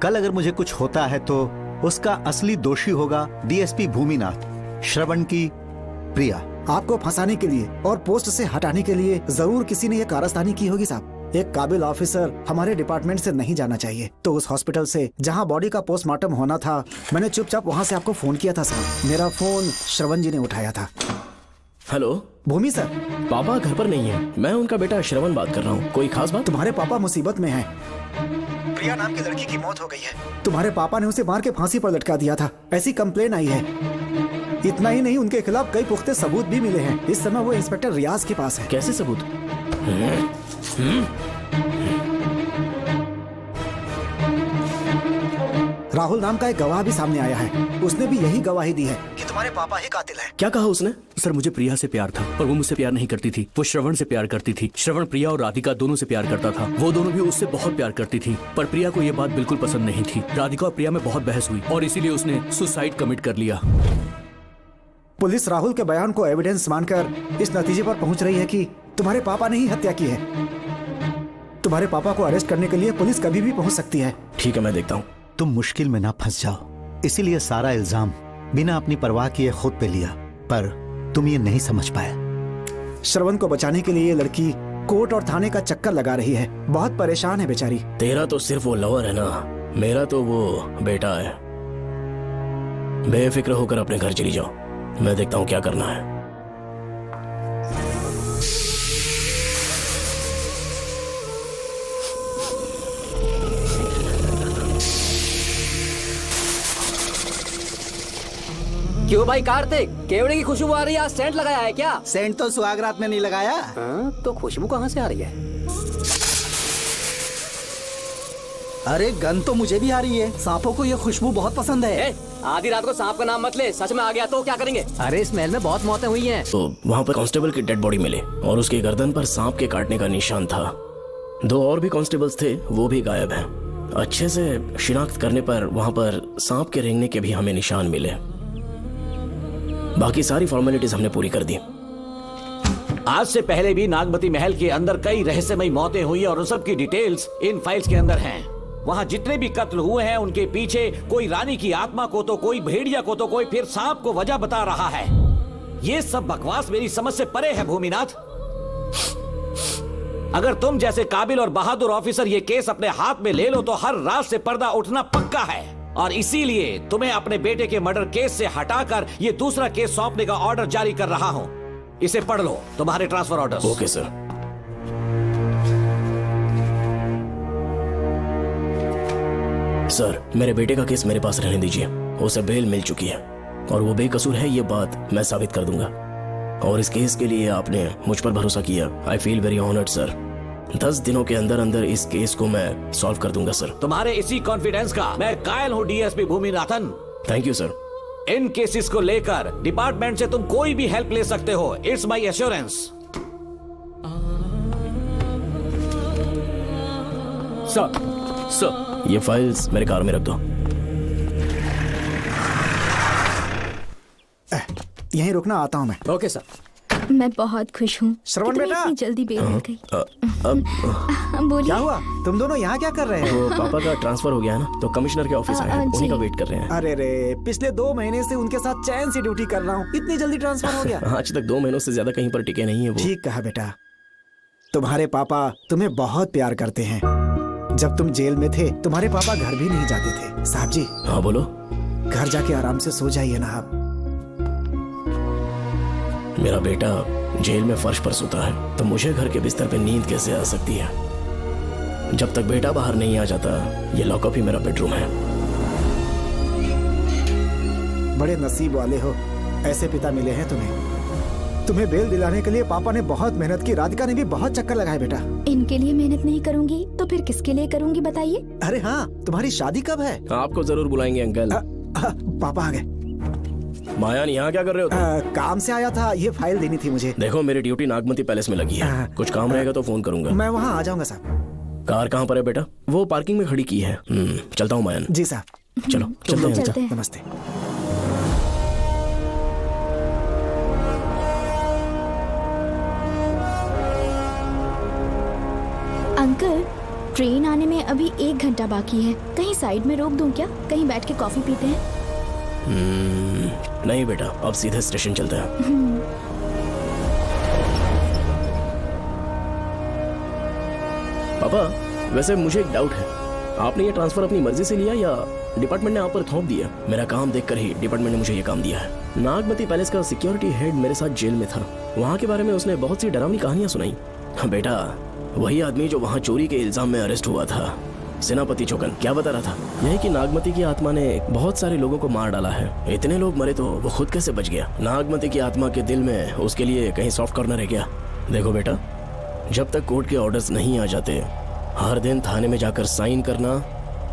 कल अगर मुझे कुछ होता है तो उसका असली दोषी होगा डीएसपी भूमिनाथ। श्रवण की प्रिया। आपको फंसाने के लिए और पोस्ट से हटाने के लिए जरूर किसी ने ये कारस्तानी की होगी साहब। एक काबिल ऑफिसर हमारे डिपार्टमेंट से नहीं जाना चाहिए। तो उस हॉस्पिटल से जहां बॉडी का पोस्टमार्टम होना था, मैंने चुपचाप वहां से आपको फोन किया था साहब। मेरा फोन श्रवण जी ने उठाया था। हेलो भूमि सर। पापा घर पर नहीं है, मैं उनका बेटा श्रवण बात कर रहा हूँ। कोई खास बात? तुम्हारे पापा मुसीबत में हैं। प्रिया नाम की लड़की की मौत हो गई है। तुम्हारे पापा ने उसे मार के फांसी पर लटका दिया था, ऐसी कंप्लेन आई है। इतना ही नहीं, उनके खिलाफ कई पुख्ते सबूत भी मिले हैं। इस समय वो इंस्पेक्टर रियाज के पास है। कैसे सबूत? राहुल नाम का एक गवाह भी सामने आया है। उसने भी यही गवाही दी है कि तुम्हारे पापा ही कातिल है। क्या कहा उसने? सर, मुझे प्रिया से प्यार था, पर वो मुझसे प्यार नहीं करती थी। वो श्रवण से प्यार करती थी। श्रवण प्रिया और राधिका दोनों से प्यार करता था। वो दोनों भी उससे बहुत प्यार करती थी, पर प्रिया को ये बात बिल्कुल पसंद नहीं थी। राधिका और प्रिया में बहुत बहस हुई और इसीलिए उसने सुसाइड कमिट कर लिया। पुलिस राहुल के बयान को एविडेंस मानकर इस नतीजे पर पहुंच रही है कि तुम्हारे पापा ने ही हत्या की है। तुम्हारे पापा को अरेस्ट करने के लिए पुलिस कभी भी पहुंच सकती है। ठीक है, मैं देखता हूँ। तुम मुश्किल में ना फंस जाओ, इसीलिए सारा इल्जाम बिना अपनी परवाह किए खुद पे लिया, पर तुम ये नहीं समझ पाए। श्रवण को बचाने के लिए ये लड़की कोर्ट और थाने का चक्कर लगा रही है। बहुत परेशान है बेचारी। तेरा तो सिर्फ वो लवर है ना, मेरा तो वो बेटा है। बेफिक्र होकर अपने घर चली जाओ, मैं देखता हूँ क्या करना है। क्यों भाई कार्तिक, केवड़े की खुशबू आ रही है, आज सेंट लगाया है क्या? सेंट तो सुहाग रात में नहीं लगाया। तो खुशबू कहाँ से आ रही है? अरे गन तो मुझे भी आ रही है। सांपों को ये खुशबू बहुत पसंद है। आधी रात को सांप का नाम मत ले, सच में आ गया तो क्या करेंगे? अरे इस महल में बहुत मौतें हुई हैं। तो वहाँ पर कांस्टेबल की डेड बॉडी मिली और उसकी गर्दन पर सांप के काटने का निशान था। 2 और भी कांस्टेबल्स थे, वो भी गायब हैं। अच्छे से शिनाख्त करने पर वहाँ पर सांप के रेंगने के भी हमें निशान मिले। बाकी सारी फॉर्मेलिटीज हमने पूरी कर दी। आज से पहले भी नागमती महल के अंदर कई रहस्यमयी मौतें हुई और उन सब की डिटेल्स इन फाइल्स के अंदर हैं। वहाँ जितने भी कत्ल हुए हैं उनके पीछे कोई रानी की आत्मा को तो कोई भेड़िया को तो कोई फिर सांप को वजह बता रहा है। ये सब बकवास मेरी समझ से परे है भूमिनाथ। अगर तुम जैसे काबिल और बहादुर ऑफिसर ये केस अपने हाथ में ले लो तो हर रात से पर्दा उठना पक्का है, और इसीलिए तुम्हें अपने बेटे के मर्डर केस से हटाकर ये दूसरा केस सौंपने का ऑर्डर जारी कर रहा हूं। इसे पढ़ लो, तुम्हारे transfer order. Okay sir. Sir, मेरे बेटे का केस मेरे पास रहने दीजिए। उसे बेल मिल चुकी है और वो बेकसूर है, ये बात मैं साबित कर दूंगा। और इस केस के लिए आपने मुझ पर भरोसा किया। I feel very honoured sir. 10 दिनों के अंदर अंदर इस केस को मैं सॉल्व कर दूंगा सर। तुम्हारे इसी कॉन्फिडेंस का मैं कायल हूँ DSP Bhuminathan. Thank you sir. In cases को लेकर डिपार्टमेंट से तुम कोई भी हेल्प ले सकते हो। It's my assurance. सर ये फाइल्स मेरे कार में रख दो। यहीं रुकना, आता हूँ मैं। Okay sir. मैं बहुत खुश हूँ श्रवण कि तुम्हें बेटा। इतनी जल्दी बेल मिल गई। बोलिए। क्या हुआ? तुम दोनों यहाँ क्या कर रहे वो हैं? पापा का ट्रांसफर हो गया है ना, तो कमिश्नर के ऑफिस आए हैं, उन्हीं का वेट कर रहे हैं। अरे रे, पिछले 2 महीने से उनके साथ चैन से ड्यूटी कर रहा हूँ, इतनी जल्दी ट्रांसफर हो गया? आज तक 2 महीनों से ज्यादा कहीं पर टिके नहीं है वो। ठीक कहा बेटा। तुम्हारे पापा तुम्हें बहुत प्यार करते हैं। जब तुम जेल में थे तुम्हारे पापा घर भी नहीं जाते थे। साहब जी। हाँ बोलो। घर जाके आराम से सो जाइए ना आप। मेरा बेटा जेल में फर्श पर सोता है तो मुझे घर के बिस्तर पे नींद कैसे आ सकती है? जब तक बेटा बाहर नहीं आ जाता, ये लॉकअप ही मेरा बेडरूम है। बड़े नसीब वाले हो, ऐसे पिता मिले हैं तुम्हें। तुम्हें बेल दिलाने के लिए पापा ने बहुत मेहनत की। राधिका ने भी बहुत चक्कर लगाए बेटा। इनके लिए मेहनत नहीं करूंगी तो फिर किसके लिए करूंगी बताइए? अरे हाँ, तुम्हारी शादी कब है? आपको जरूर बुलाएंगे अंकल। पापा आ गए। मायान यहाँ क्या कर रहे हो तुम? काम से आया था, ये फाइल देनी थी मुझे। देखो मेरी ड्यूटी नागमती पैलेस में लगी है, कुछ काम रहेगा तो फोन करूंगा। मैं वहाँ आ जाऊंगा साहब। कार कहाँ पर है बेटा? वो पार्किंग में खड़ी की है। चलता हूँ मायान। जी साहब। चलो चलते हैं। नमस्ते। अंकल, ट्रेन आने में अभी 1 घंटा बाकी है। कहीं साइड में रोक दूं क्या? कहीं बैठ के कॉफी पीते हैं? नहीं बेटा, अब सीधे स्टेशन चलते हैं। पापा वैसे मुझे एक डाउट है, आपने ये ट्रांसफर अपनी मर्जी से लिया या डिपार्टमेंट ने आप पर थोप दिया? मेरा काम देखकर ही डिपार्टमेंट ने मुझे ये काम दिया है। नागमती पैलेस का सिक्योरिटी हेड मेरे साथ जेल में था। वहाँ के बारे में उसने बहुत सी डरावनी कहानियां सुनाई। बेटा वही आदमी जो वहाँ चोरी के इल्जाम में अरेस्ट हुआ था, सेनापति चौकन, क्या बता रहा था? यही कि नागमती की आत्मा ने बहुत सारे लोगों को मार डाला है। इतने लोग मरे तो वो खुद कैसे बच गया? नागमती की आत्मा के दिल में उसके लिए कहीं सॉफ्ट कॉर्नर है क्या? देखो बेटा, जब तक कोर्ट के ऑर्डर्स नहीं आ जाते, हर दिन थाने में जाकर साइन करना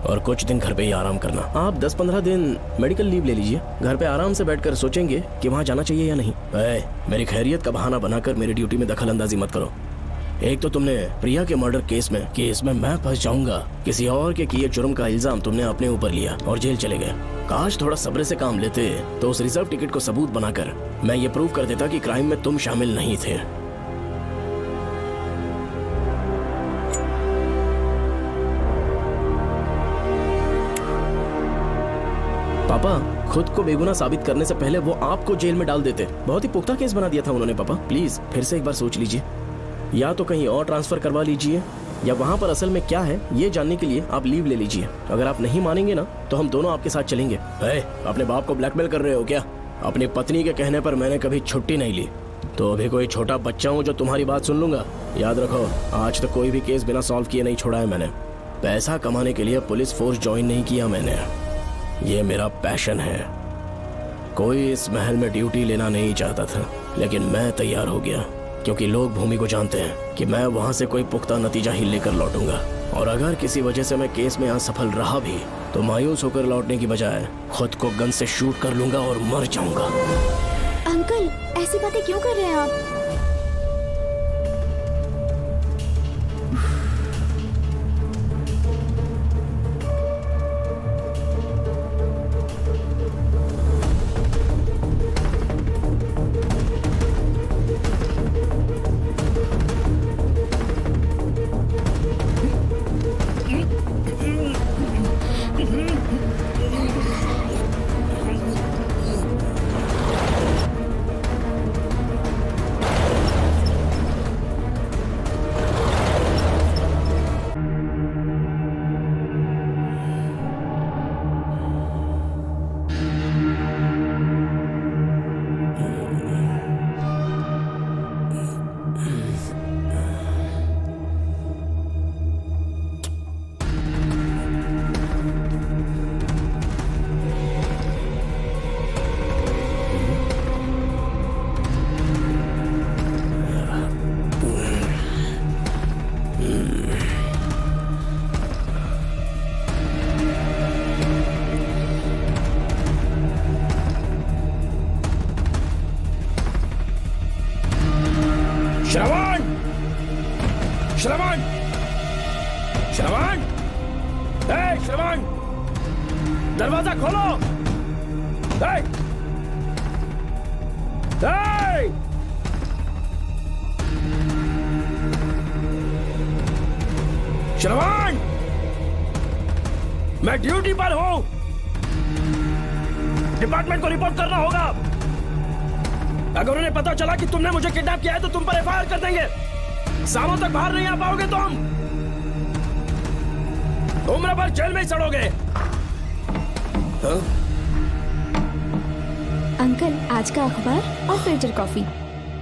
और कुछ दिन घर पे ही आराम करना। आप 10-15 दिन मेडिकल लीव ले लीजिए, घर पे आराम से बैठकर सोचेंगे कि वहाँ जाना चाहिए या नहीं। मेरी खैरियत का बहाना बनाकर मेरी ड्यूटी में दखल अंदाजी मत करो। एक तो तुमने प्रिया के मर्डर केस में मैं फंस जाऊंगा, किसी और के किए जुर्म का इल्जाम तुमने अपने ऊपर लिया और जेल चले गए। काश थोड़ा सब्र से काम लेते तो उस रिजर्व टिकट को सबूत बनाकर मैं ये प्रूव कर देता कि क्राइम में तुम शामिल नहीं थे। पापा खुद को बेगुनाह साबित करने से पहले वो आपको जेल में डाल देते। बहुत ही पुख्ता केस बना दिया था उन्होंने। पापा प्लीज फिर से एक बार सोच लीजिए, या तो कहीं और ट्रांसफर करवा लीजिए या वहाँ पर असल में क्या है ये जानने के लिए आप लीव ले लीजिए। अगर आप नहीं मानेंगे ना तो हम दोनों आपके साथ चलेंगे। अपने बाप को ब्लैकमेल कर रहे हो क्या? अपनी पत्नी के कहने पर मैंने कभी छुट्टी नहीं ली, तो अभी कोई छोटा बच्चा हूँ जो तुम्हारी बात सुन लूंगा? याद रखो, आज तक कोई भी केस बिना सॉल्व किए नहीं छोड़ा है मैंने। पैसा कमाने के लिए पुलिस फोर्स ज्वाइन नहीं किया मैंने, ये मेरा पैशन है। कोई इस महल में ड्यूटी लेना नहीं चाहता था, लेकिन मैं तैयार हो गया क्योंकि लोग भूमि को जानते हैं कि मैं वहां से कोई पुख्ता नतीजा ही लेकर लौटूंगा। और अगर किसी वजह से मैं केस में असफल रहा भी तो मायूस होकर लौटने की बजाय खुद को गन से शूट कर लूंगा और मर जाऊंगा। अंकल, ऐसी बातें क्यों कर रहे हैं आप? श्रवण, श्रवण, दरवाजा खोलो। श्रवण, मैं ड्यूटी पर हूं। डिपार्टमेंट को रिपोर्ट करना होगा। अगर उन्हें पता चला कि तुमने मुझे किडनैप किया है तो तुम पर एफआईआर कर देंगे। सालों तक बाहर नहीं आ पाओगे तुम। उम्र भर जेल में ही सड़ोगे। अंकल, आज का अखबार और फिल्टर कॉफी।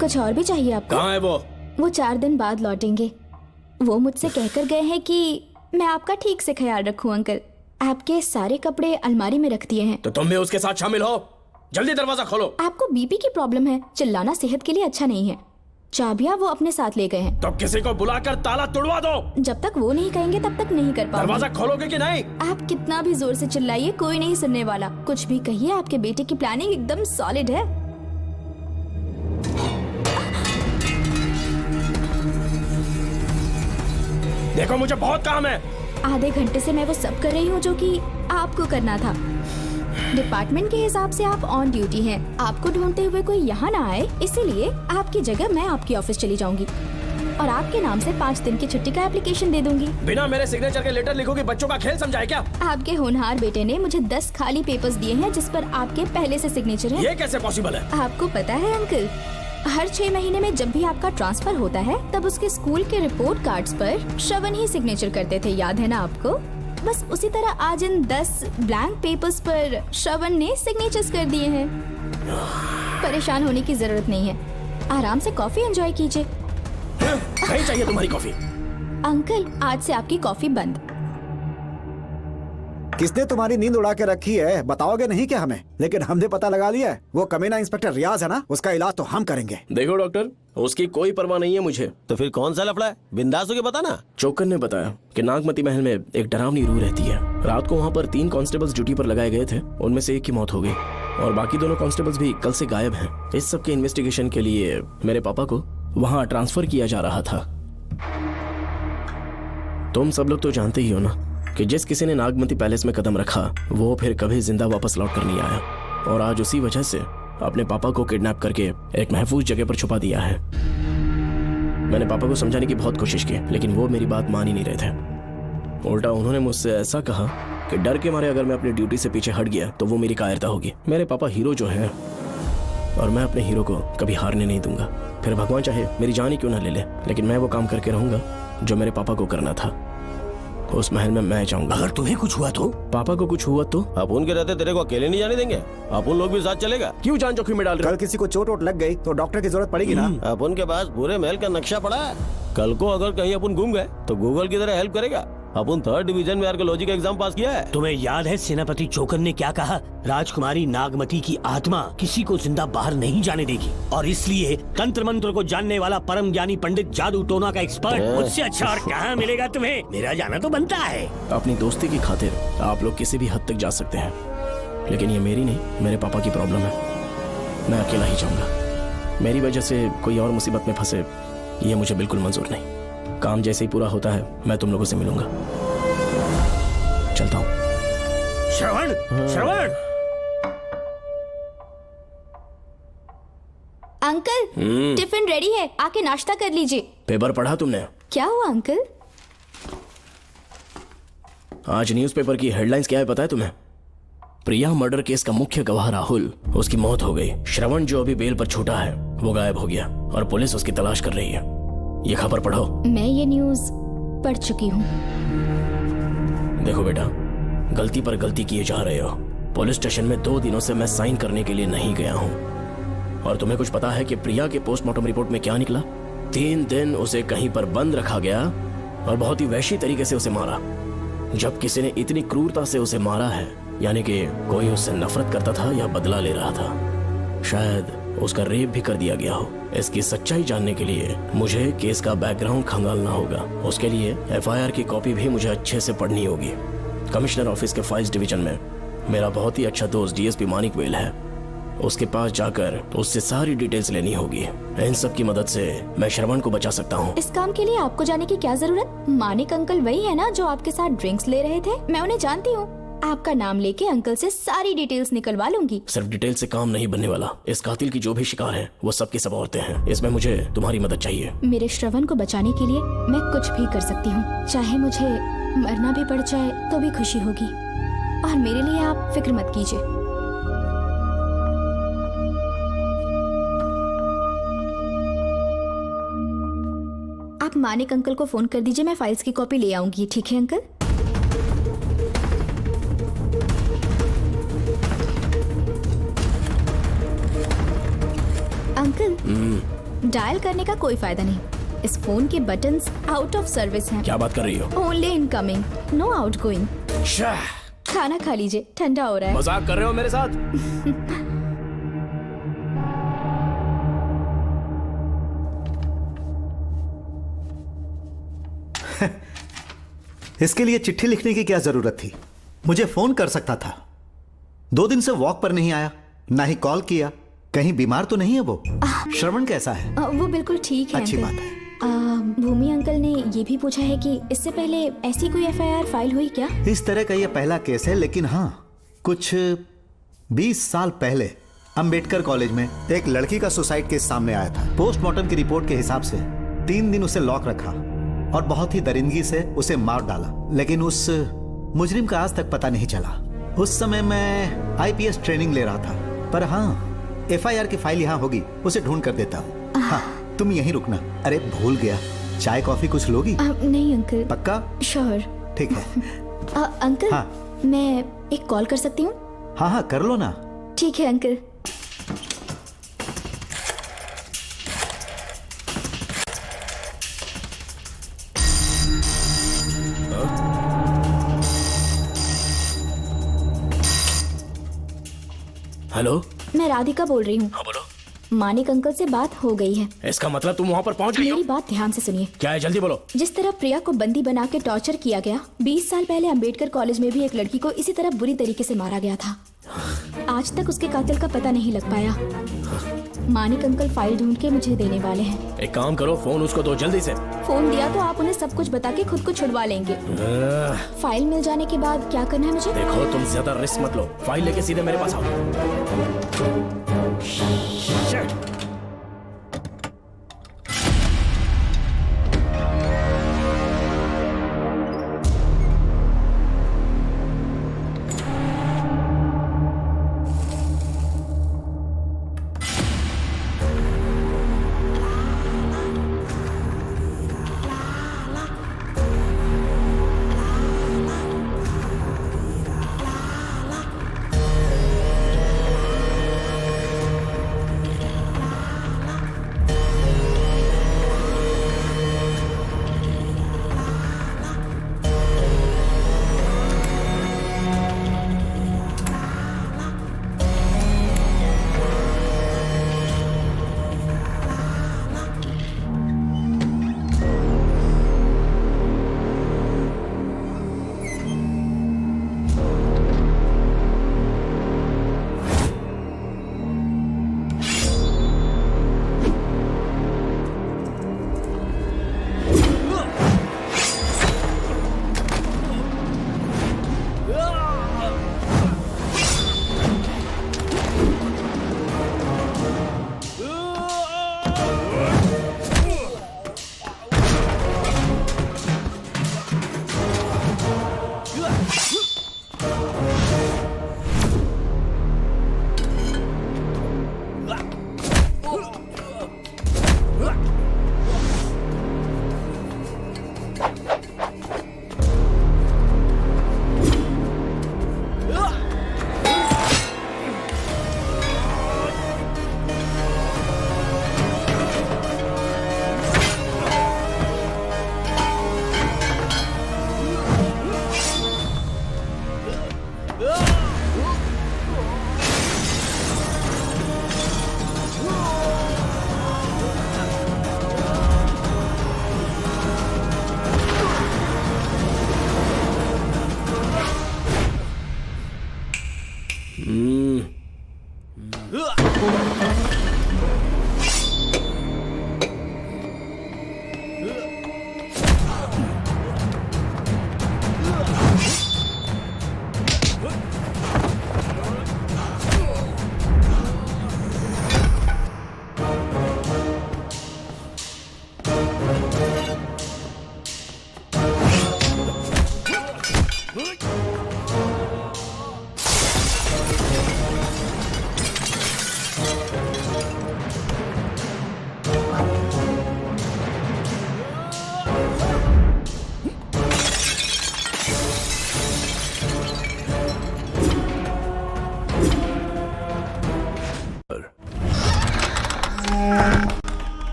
कुछ और भी चाहिए आपको? कहाँ है वो? वो 4 दिन बाद लौटेंगे। वो मुझसे कहकर गए हैं कि मैं आपका ठीक से ख्याल रखूं अंकल। आपके सारे कपड़े अलमारी में रख दिए हैं। तो तुम भी उसके साथ शामिल हो। जल्दी दरवाजा खोलो। आपको बीपी की प्रॉब्लम है, चिल्लाना सेहत के लिए अच्छा नहीं है। चाबियां वो अपने साथ ले गए हैं। तो किसी को बुलाकर ताला तोड़वा दो। जब तक वो नहीं कहेंगे तब तक नहीं कर पाऊंगी। दरवाजा खोलोगे कि नहीं? आप कितना भी जोर से चिल्लाइए, कोई नहीं सुनने वाला। कुछ भी कहिए, आपके बेटे की प्लानिंग एकदम सॉलिड है। देखो, मुझे बहुत काम है। आधे घंटे से मैं वो सब कर रही हूँ जो कि आपको करना था। डिपार्टमेंट के हिसाब से आप ऑन ड्यूटी हैं। आपको ढूंढते हुए कोई यहाँ ना आए, इसीलिए आपकी जगह मैं आपकी ऑफिस चली जाऊंगी और आपके नाम से 5 दिन की छुट्टी का एप्लीकेशन दे दूंगी। बिना मेरे सिग्नेचर के लेटर लिखोगे? बच्चों का खेल समझाए क्या? आपके होनहार बेटे ने मुझे 10 खाली पेपर्स दिए हैं जिस पर आपके पहले से सिग्नेचर है। ये कैसे पॉसिबल है? आपको पता है अंकल, हर 6 महीने में जब भी आपका ट्रांसफर होता है तब उसके स्कूल के रिपोर्ट कार्ड्स पर श्रवण ही सिग्नेचर करते थे, याद है ना आपको? बस उसी तरह आज इन 10 ब्लैंक पेपर्स पर श्रवण ने सिग्नेचर्स कर दिए हैं। परेशान होने की जरूरत नहीं है, आराम से कॉफी एंजॉय कीजिए। नहीं चाहिए तुम्हारी कॉफी। अंकल, आज से आपकी कॉफी बंद। किसने तुम्हारी नींद उड़ा के रखी है? बताओगे नहीं क्या हमें? लेकिन हमने पता लगा लिया है। वो कमीना इंस्पेक्टर रियाज है ना, उसका इलाज तो हम करेंगे। देखो डॉक्टर, उसकी कोई परवाह नहीं है मुझे। तो फिर कौन सा लफड़ा है? बिंदास होके बता ना। चोकर ने बताया कि नागमती महल में एक डरावनी रूह रहती है। रात को वहाँ पर 3 कांस्टेबल्स ड्यूटी पर लगाए गए थे। उनमें से एक की मौत हो गई और बाकी दोनों कांस्टेबल्स भी कल से गायब हैं। इस सब के इन्वेस्टिगेशन के लिए मेरे पापा को वहाँ ट्रांसफर किया जा रहा था। तुम सब लोग तो जानते ही हो ना कि जिस किसी ने नागमती पैलेस में कदम रखा वो फिर कभी जिंदा वापस लौट कर नहीं आया। और आज उसी वजह से अपने पापा को किडनैप करके एक महफूज जगह पर छुपा दिया है। मैंने पापा को समझाने की बहुत कोशिश की, लेकिन वो मेरी बात मान ही नहीं रहे थे। उल्टा उन्होंने मुझसे ऐसा कहा कि डर के मारे अगर मैं अपनी ड्यूटी से पीछे हट गया तो वो मेरी कायरता होगी। मेरे पापा हीरो जो है और मैं अपने हीरो को कभी हारने नहीं दूंगा। फिर भगवान चाहे मेरी जान ही क्यों ना ले ले, लेकिन मैं वो काम करके रहूंगा जो मेरे पापा को करना था। उस महल में मैं जाऊंगा। अगर तुम्हें कुछ हुआ तो? पापा को कुछ हुआ तो? अपुन के रहते तेरे को अकेले नहीं जाने देंगे। अपुन लोग भी साथ चलेगा। क्यों जान जोखिम में डाल रहे? कल किसी को चोट वोट लग गई तो डॉक्टर की जरूरत पड़ेगी ना। अपुन के पास पूरे महल का नक्शा पड़ा है। कल को अगर कहीं अपन घूम गए तो गूगल की तरह हेल्प करेगा। अपन 3rd डिवीजन में आर्कियोलॉजी का एग्जाम पास किया है। तुम्हें याद है सेनापति चोकर ने क्या कहा? राजकुमारी नागमती की आत्मा किसी को जिंदा बाहर नहीं जाने देगी और इसलिए तंत्र मंत्र को जानने वाला परम ज्ञानी पंडित जादू टोना का एक्सपर्ट मुझसे अच्छा और कहाँ मिलेगा तुम्हें? मेरा जाना तो बनता है। अपनी दोस्ती की खातिर आप लोग किसी भी हद तक जा सकते हैं, लेकिन ये मेरी नहीं, मेरे पापा की प्रॉब्लम है। मैं अकेला ही जाऊंगा। मेरी वजह से कोई और मुसीबत में फंसे ये मुझे बिल्कुल मंजूर नहीं। काम जैसे ही पूरा होता है मैं तुम लोगों से मिलूंगा। चलता हूँ। श्रवण, श्रवण। अंकल, टिफिन रेडी है, आके नाश्ता कर लीजिए। पेपर पढ़ा तुमने? क्या हुआ अंकल? आज न्यूज़पेपर की हेडलाइंस क्या है पता है तुम्हें? प्रिया मर्डर केस का मुख्य गवाह राहुल, उसकी मौत हो गई। श्रवण जो अभी बेल पर छूटा है वो गायब हो गया और पुलिस उसकी तलाश कर रही है। ये खबर पढ़ो। मैं ये न्यूज़ पढ़ चुकी हूँ। देखो बेटा, गलती पर गलती किए जा रहे हो। पुलिस स्टेशन में 2 दिनों से मैं साइन करने के लिए नहीं गया हूँ। और तुम्हें कुछ पता है कि प्रिया के पोस्टमार्टम रिपोर्ट में क्या निकला? 3 दिन उसे कहीं पर बंद रखा गया और बहुत ही वैशी तरीके से उसे मारा। जब किसी ने इतनी क्रूरता से उसे मारा है, यानी कि कोई उससे नफरत करता था या बदला ले रहा था। शायद उसका रेप भी कर दिया गया हो। इसकी सच्चाई जानने के लिए मुझे केस का बैकग्राउंड खंगालना होगा। उसके लिए एफआईआर की कॉपी भी मुझे अच्छे से पढ़नी होगी। कमिश्नर ऑफिस के फाइल्स डिवीजन में मेरा बहुत ही अच्छा दोस्त डीएसपी मानिक वेल है। उसके पास जाकर उससे सारी डिटेल्स लेनी होगी। इन सब की मदद से मैं श्रवण को बचा सकता हूँ। इस काम के लिए आपको जाने की क्या जरूरत? मानिक अंकल वही है ना जो आपके साथ ड्रिंक्स ले रहे थे? मैं उन्हें जानती हूँ। आपका नाम लेके अंकल से सारी डिटेल्स निकलवा लूंगी। सिर्फ डिटेल से काम नहीं बनने वाला। इस कातिल की जो भी शिकार है वो सबकी सब औरतें हैं। इसमें मुझे तुम्हारी मदद चाहिए। मेरे श्रवण को बचाने के लिए मैं कुछ भी कर सकती हूँ। चाहे मुझे मरना भी पड़ जाए तो भी खुशी होगी। और मेरे लिए आप फिक्र मत कीजिए। आप मानिक अंकल को फोन कर दीजिए, मैं फाइल्स की कॉपी ले आऊंगी। ठीक है अंकल? अंकल, डायल करने का कोई फायदा नहीं। इस फोन के बटन्स आउट ऑफ सर्विस हैं। क्या बात कर रही हो? Only incoming, no outgoing. खाना खा लीजिए, ठंडा हो रहा है। मजाक कर रहे हो मेरे साथ? इसके लिए चिट्ठी लिखने की क्या जरूरत थी? मुझे फोन कर सकता था। 2 दिन से वॉक पर नहीं आया, ना ही कॉल किया। कहीं बीमार तो नहीं है वो? श्रवण कैसा है? वो बिल्कुल ठीक है। अच्छी अंकल। बात है। भूमि अंकल ने ये भी पूछा है कि इससे पहले ऐसी कोई FIR फाइल हुई क्या? इस तरह का ये पहला केस है, लेकिन हाँ, कुछ 20 साल पहले अंबेडकर कॉलेज में एक लड़की का सुसाइड केस सामने आया था। पोस्टमार्टम की रिपोर्ट के हिसाब से 3 दिन उसे लॉक रखा और बहुत ही दरिंदगी से उसे मार डाला, लेकिन उस मुजरिम का आज तक पता नहीं चला। उस समय मैं IPS ट्रेनिंग ले रहा था, पर हाँ, FIR की फाइल यहाँ होगी, उसे ढूंढ कर देता हूँ। हाँ, तुम यहीं रुकना। अरे भूल गया, चाय कॉफी कुछ लोगी? नहीं अंकल। पक्का? श्योर। ठीक है। अंकल, हाँ। मैं एक कॉल कर सकती हूँ? हाँ हाँ, कर लो ना। ठीक है अंकल। हेलो, मैं राधिका बोल रही हूँ। हाँ बोलो। मानिक अंकल से बात हो गई है। इसका मतलब तुम वहाँ पर पहुँच गई हो? मेरी बात ध्यान से सुनिए। क्या है, जल्दी बोलो। जिस तरह प्रिया को बंदी बना के टॉर्चर किया गया, 20 साल पहले अंबेडकर कॉलेज में भी एक लड़की को इसी तरह बुरी तरीके से मारा गया था। आज तक उसके कातिल का पता नहीं लग पाया। मानिक अंकल फाइल ढूंढ के मुझे देने वाले हैं। एक काम करो, फोन उसको दो जल्दी से। फोन दिया तो आप उन्हें सब कुछ बता के खुद को छुड़वा लेंगे। फाइल मिल जाने के बाद क्या करना है मुझे? देखो, तुम ज्यादा रिस्क मत लो। फाइल लेके सीधे मेरे पास आओ।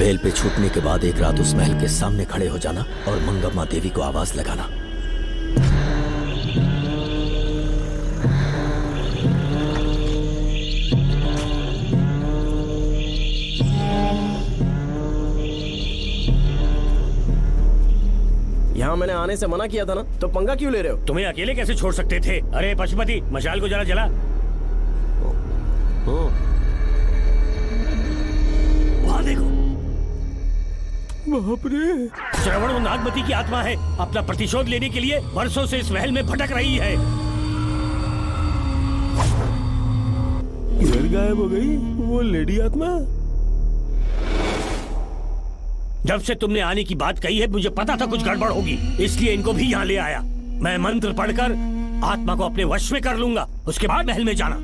बेल पे छूटने के बाद एक रात उस महल के सामने खड़े हो जाना और मंगम्मा देवी को आवाज लगाना। यहाँ मैंने आने से मना किया था ना, तो पंगा क्यों ले रहे हो? तुम्हें अकेले कैसे छोड़ सकते थे? अरे पशुपति, मशाल को जरा जला। वहाँ देखो, बाप रे! श्रवण वो नागमती की आत्मा है। अपना प्रतिशोध लेने के लिए वर्षों से इस महल में भटक रही है। घर गायब हो गई वो लेडी आत्मा। जब से तुमने आने की बात कही है, मुझे पता था कुछ गड़बड़ होगी, इसलिए इनको भी यहाँ ले आया। मैं मंत्र पढ़कर आत्मा को अपने वश में कर लूंगा, उसके बाद महल में जाना।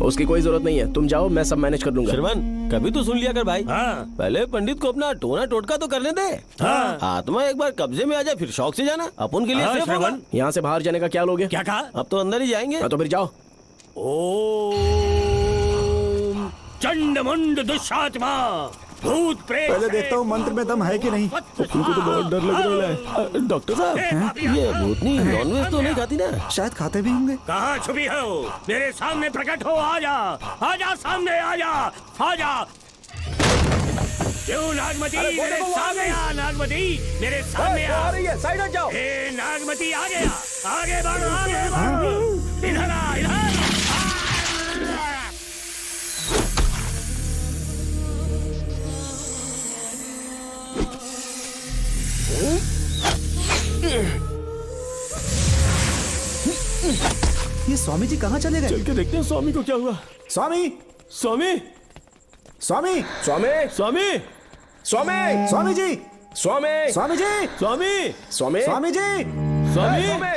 उसकी कोई जरूरत नहीं है, तुम जाओ, मैं सब मैनेज कर लूंगा। श्रवण, कभी तो सुन लिया कर भाई। हाँ। पहले पंडित को अपना टोना टोटका तो करने दे। हाँ। आत्मा एक बार कब्जे में आ जाए, फिर शौक से जाना। अपन के लिए हाँ, सेफ होगा। श्रवण। यहाँ से बाहर जाने का क्या लोगे? क्या कहा? अब तो अंदर ही जाएंगे। तो फिर जाओ। ओम चंड मुंड दुष्टात्मा भूत प्रेत। पहले देखता हूँ मंत्र में दम है कि नहीं। तुमको तो बहुत डर लग रहा है। डॉक्टर साहब, ये भूतनी नॉनवेज तो नहीं खाती ना? शायद खाते भी होंगे। कहाँ छुपी हो? मेरे सामने प्रकट हो, आजा, आजा सामने, आजा, आजा। क्यों नागमती, मेरे सामने आ। नागमती, मेरे सामने आ। साइड हट जाओ। नागमती आ गया, आगे बढ़, आगे बढ़। इधर आ, इधर। ये स्वामी जी कहाँ चले गए? चल के देखते हैं स्वामी को क्या हुआ। स्वामी, स्वामी, स्वामी, स्वामी, स्वामी, स्वामी, स्वामी जी, स्वामी, स्वामी जी, स्वामी, स्वामी, स्वामी जी, स्वामी,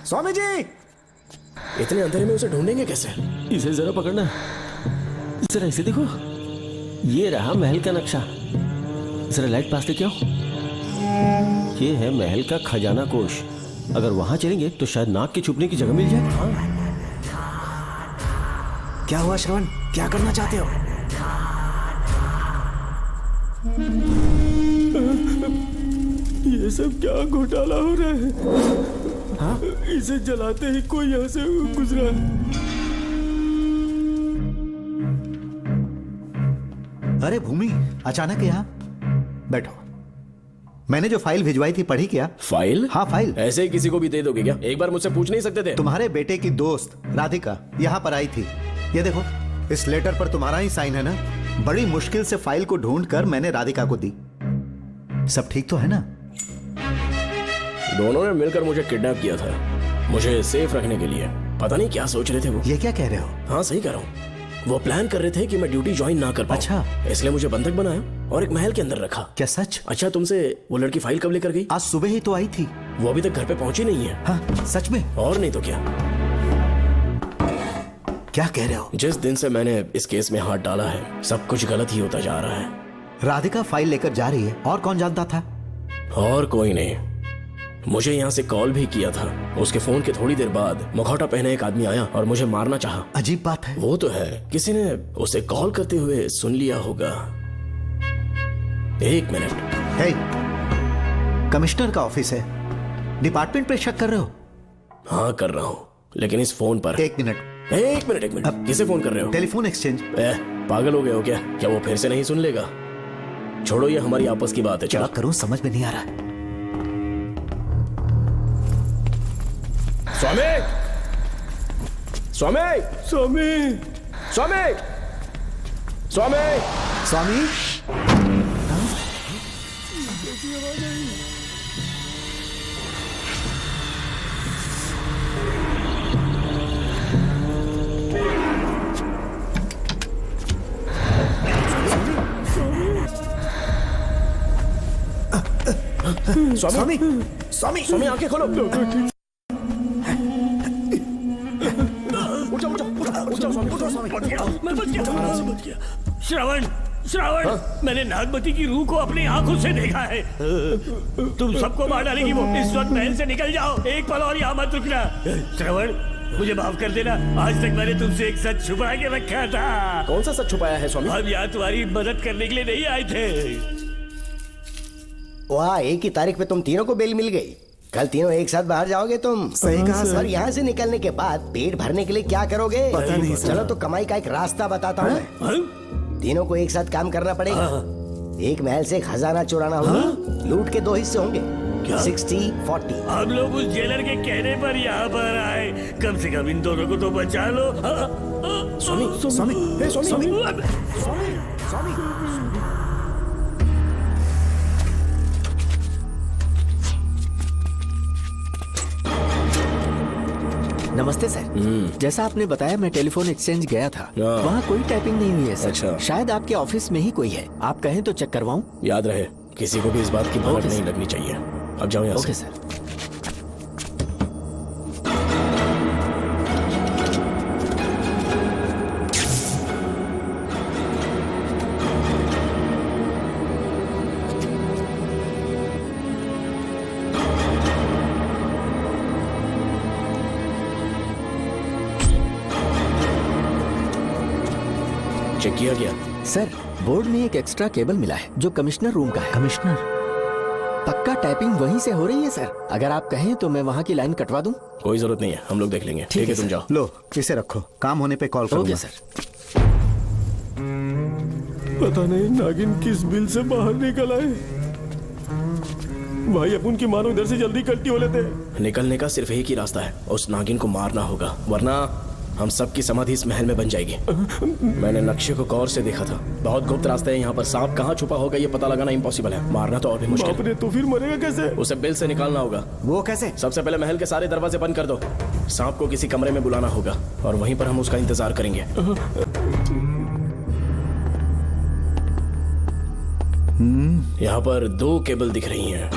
स्वामी जी। इतने अंधेरे में उसे ढूंढेंगे कैसे? इसे जरा पकड़ना, जरा इसे देखो। ये रहा महल का नक्शा। जरा लाइट पास लेके आओ। ये है महल का खजाना कोष। अगर वहां चलेंगे तो शायद नाग के छुपने की जगह मिल जाए। क्या हुआ श्रवण, क्या करना चाहते हो? ये सब क्या घोटाला हो रहा है? हाँ? इसे जलाते ही कोई यहाँ से गुजरा। अरे भूमि, अचानक यहाँ? बैठो। मैंने जो फाइल भिजवाई थी पढ़ी क्या? फाइल? हाँ फाइल। ऐसे ही किसी को भी दे दोगे क्या? एक बार मुझसे पूछ नहीं सकते थे? तुम्हारे बेटे की दोस्त राधिका यहाँ पर आई थी। ये देखो, इस लेटर पर तुम्हारा ही साइन है ना? बड़ी मुश्किल से फाइल को ढूंढ कर मैंने राधिका को दी। सब ठीक तो है ना? दोनों ने मिलकर मुझे किडनैप किया था, मुझे सेफ रखने के लिए। पता नहीं क्या सोच रहे थे वो। ये क्या कह रहे हो? हाँ सही कह रहा हूँ। वो प्लान कर रहे थे कि मैं ड्यूटी ज्वाइन ना कर पाऊं। अच्छा। इसलिए मुझे बंधक बनाया और एक महल के अंदर रखा। क्या सच? अच्छा, तुमसे वो लड़की फाइल कब लेकर गई? आज सुबह ही तो आई थी। वो अभी तक घर पे पहुंची नहीं है। हाँ सच में? और नहीं तो क्या। क्या कह रहे हो? जिस दिन से मैंने इस केस में हाथ डाला है, सब कुछ गलत ही होता जा रहा है। राधिका फाइल लेकर जा रही है, और कौन जानता था? और कोई नहीं। मुझे यहाँ से कॉल भी किया था। उसके फोन के थोड़ी देर बाद मुखौटा पहने एक आदमी आया और मुझे मारना चाहा। अजीब बात है। वो तो है, किसी ने उसे कॉल करते हुए सुन लिया होगा। एक मिनट। हे, कमिश्नर का ऑफिस है, डिपार्टमेंट पे शक कर रहे हो? हाँ कर रहा हूँ, लेकिन इस फोन पर। एक मिनट, एक मिनट। अब किसे फोन कर रहे हो? Telephone exchange. पागल हो गए हो क्या? क्या वो फिर से नहीं सुन लेगा? छोड़ो, ये हमारी आपस की बात है। क्या करूं समझ में नहीं आ रहा। स्वामी, स्वामी, स्वामी, स्वामी, स्वामी, स्वामी। स्वामी स्वामी स्वामी आंखें खोलो। मैं बच गया। श्रावण श्रावण, मैंने नागमती की रूह को अपनी आंखों से देखा है। तुम सबको मार डालेगी वो। इस वक्त महल से निकल जाओ, एक पल और यहाँ मत रुकना। श्रावण, मुझे माफ कर देना, आज तक मैंने तुमसे एक सच छुपा के रखा था। कौन सा सच छुपाया है स्वामी? हम यहाँ तुम्हारी मदद करने के लिए नहीं आए थे। वाह, एक ही तारीख पे तुम तीनों को बेल मिल गई। कल तीनों एक साथ बाहर जाओगे तुम? सही कहा सर। और यहाँ से निकलने के बाद पेट भरने के लिए क्या करोगे? पता नहीं सर। चलो तो कमाई का एक रास्ता बताता हूँ मैं। तीनों को एक साथ काम करना पड़ेगा। एक महल से खजाना चुराना होगा। लूट के 2 हिस्से होंगे, 60-40। हम लोग उस जेलर के कहने पर यहाँ पर आए। कम से कम इन दोनों को तो बचा लो। स्वामी स्वामी हे स्वामी स्वामी। नमस्ते सर। जैसा आपने बताया, मैं टेलीफोन एक्सचेंज गया था। वहाँ कोई टाइपिंग नहीं हुई है सर। अच्छा। शायद आपके ऑफिस में ही कोई है। आप कहें तो चेक करवाऊं? याद रहे, किसी को भी इस बात की भनक नहीं लगनी चाहिए। अब जाओ यहाँ से। Okay sir. चेक किया गया सर। बोर्ड में एक एक्स्ट्रा केबल मिला है जो कमिश्नर रूम का है। कमिश्नर? पक्का टाइपिंग वहीं से हो रही है सर। अगर आप कहें तो मैं वहाँ की लाइन कटवा दूं? कोई जरूरत नहीं है, हम लोग देख लेंगे। ठीक है, तुम जाओ। लो, इसे रखो, काम होने पे कॉल करूंगा। Okay sir. पता नहीं नागिन किस बिल से बाहर निकल आए। भाई अपन की मानो इधर से जल्दी कल्टी हो लेते हैं। निकलने का सिर्फ एक ही रास्ता है, उस नागिन को मारना होगा, वरना हम सबकी समाधि इस महल में बन जाएगी। मैंने नक्शे को गौर से देखा था। बहुत गुप्त रास्ते हैं यहाँ पर। सांप कहाँ छुपा होगा ये पता लगाना इम्पॉसिबल है। मारना तो और भी मुश्किल। बाप रे, तो फिर मरेगा कैसे? उसे बिल से निकालना होगा। वो कैसे? सबसे पहले महल के सारे दरवाजे बंद कर दो। सांप को किसी कमरे में बुलाना होगा और वहीं पर हम उसका इंतजार करेंगे। यहाँ पर 2 केबल दिख रही हैं।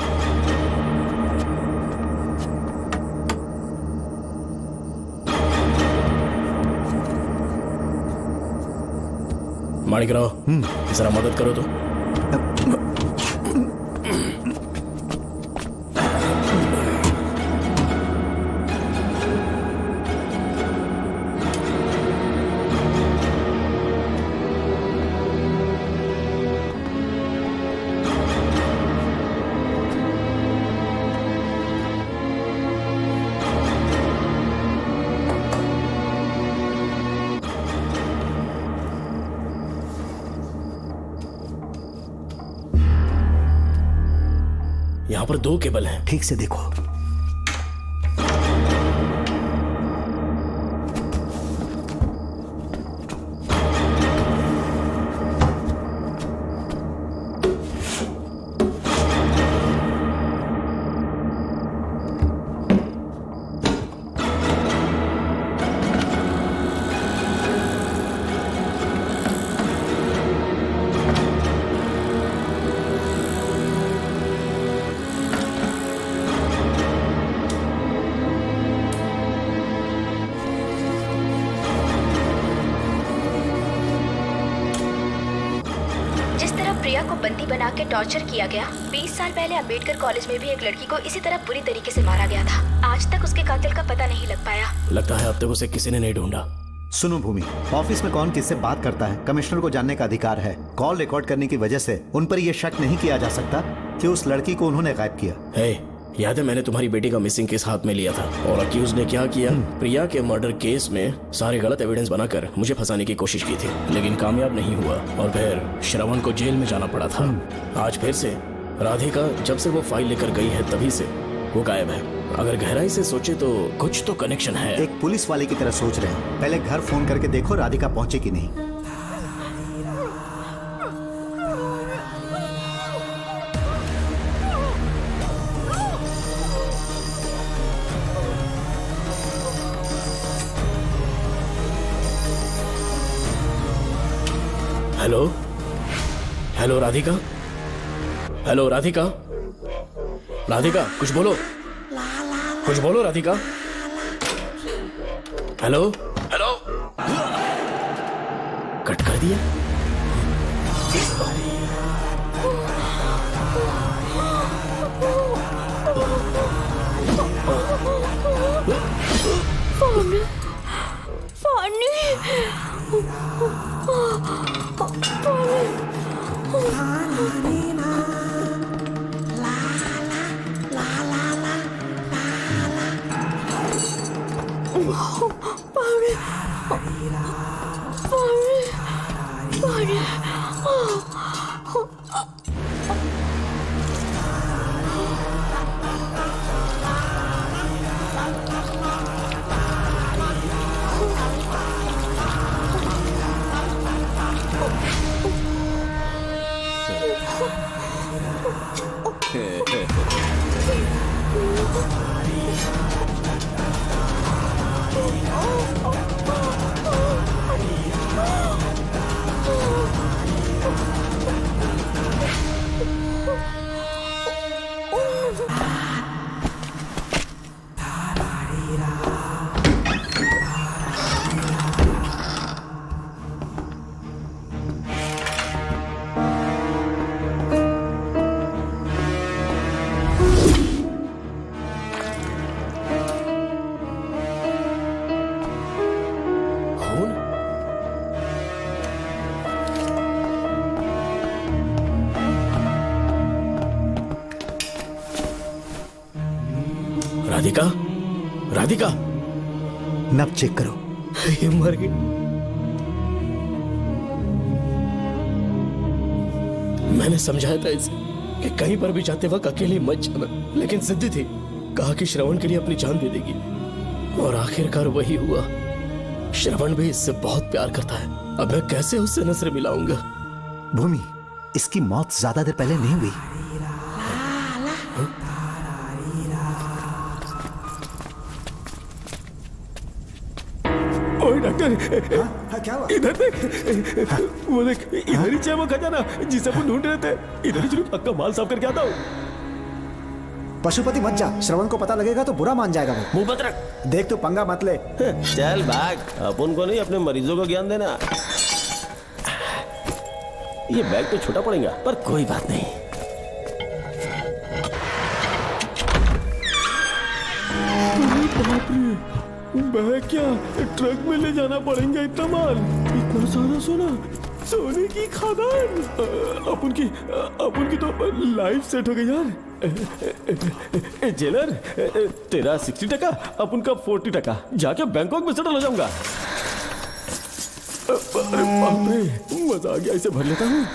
माणिकराव, जरा मदद करो तो। यहाँ पर 2 केबल हैं। ठीक से देखो। प्रिया को बंदी बना के टॉर्चर किया गया। 20 साल पहले अंबेडकर कॉलेज में भी एक लड़की को इसी तरह बुरी तरीके से मारा गया था। आज तक उसके कातिल का पता नहीं लग पाया। लगता है अब तक उसे किसी ने नहीं ढूंढा। सुनो भूमि, ऑफिस में कौन किससे बात करता है कमिश्नर को जानने का अधिकार है। कॉल रिकॉर्ड करने की वजह से उन पर यह शक नहीं किया जा सकता कि उस लड़की को उन्होंने गायब किया। याद है मैंने तुम्हारी बेटी का मिसिंग केस हाथ में लिया था और अक्यूज ने क्या किया? प्रिया के मर्डर केस में सारे गलत एविडेंस बनाकर मुझे फंसाने की कोशिश की थी, लेकिन कामयाब नहीं हुआ और फिर श्रवण को जेल में जाना पड़ा था। आज फिर से राधिका जब से वो फाइल लेकर गई है तभी से वो गायब है। अगर गहराई से सोचे तो कुछ तो कनेक्शन है। एक पुलिस वाले की तरह सोच रहे हैं। पहले घर फोन करके देखो राधिका पहुंचे कि नहीं। Hello hello Radhika, hello Radhika, Radhika कुछ बोलो, कुछ बोलो राधिका। हेलो हेलो, कट कर दिया। राधिका, राधिका, नब चेक करो। ये मर गई। मैंने समझाया था इसे कि कहीं पर भी जाते वक्त अकेले मत जाना, लेकिन जिद्दी थी। कहा कि श्रवण के लिए अपनी जान दे देगी, और आखिरकार वही हुआ। श्रवण भी इससे बहुत प्यार करता है। अब मैं कैसे उससे नजर मिलाऊंगा? भूमि, इसकी मौत ज्यादा देर पहले नहीं हुई। डॉक्टर, क्या हुआ? इधर देख, वो देख, इधर ही वो खजाना जिसे अपन ढूंढ रहे थे। इधर ही जरूर पक्का माल साफ करके आता हूँ। पशुपति मत जा, श्रवण को पता लगेगा तो बुरा मान जाएगा वो। मुंह बंद रख। देख तू पंगा मत ले। चल भाग, अपन को नहीं अपने मरीजों को ज्ञान देना। ये बैग तो छोटा पड़ेगा, पर कोई बात नहीं। बैग क्या ट्रक में ले जाना पड़ेगा? इतना माल, इतना सारा सोना, सोने की खदान। अपन की तो लाइफ सेट हो गई यार। जेलर, तेरा 60%, अपन का 40%। जाके बैंकॉक में सेटल हो जाऊंगा। अरे बाप रे, मजा आ गया। इसे भर लेता हूँ,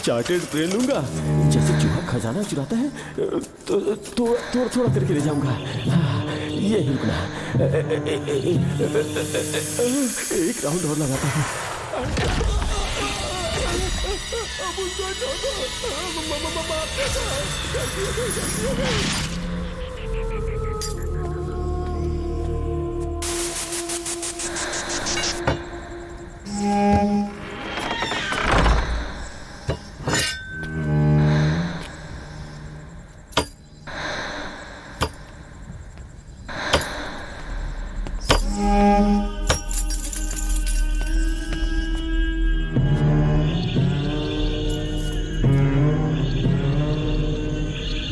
चार्टेड ट्रेन लूंगा। जैसे चूहा खजाना चुराता है तो थोड़ा थोड़ा करके ले जाऊंगा। ये ही रुकना। एक राउंड और लगाता हूँ।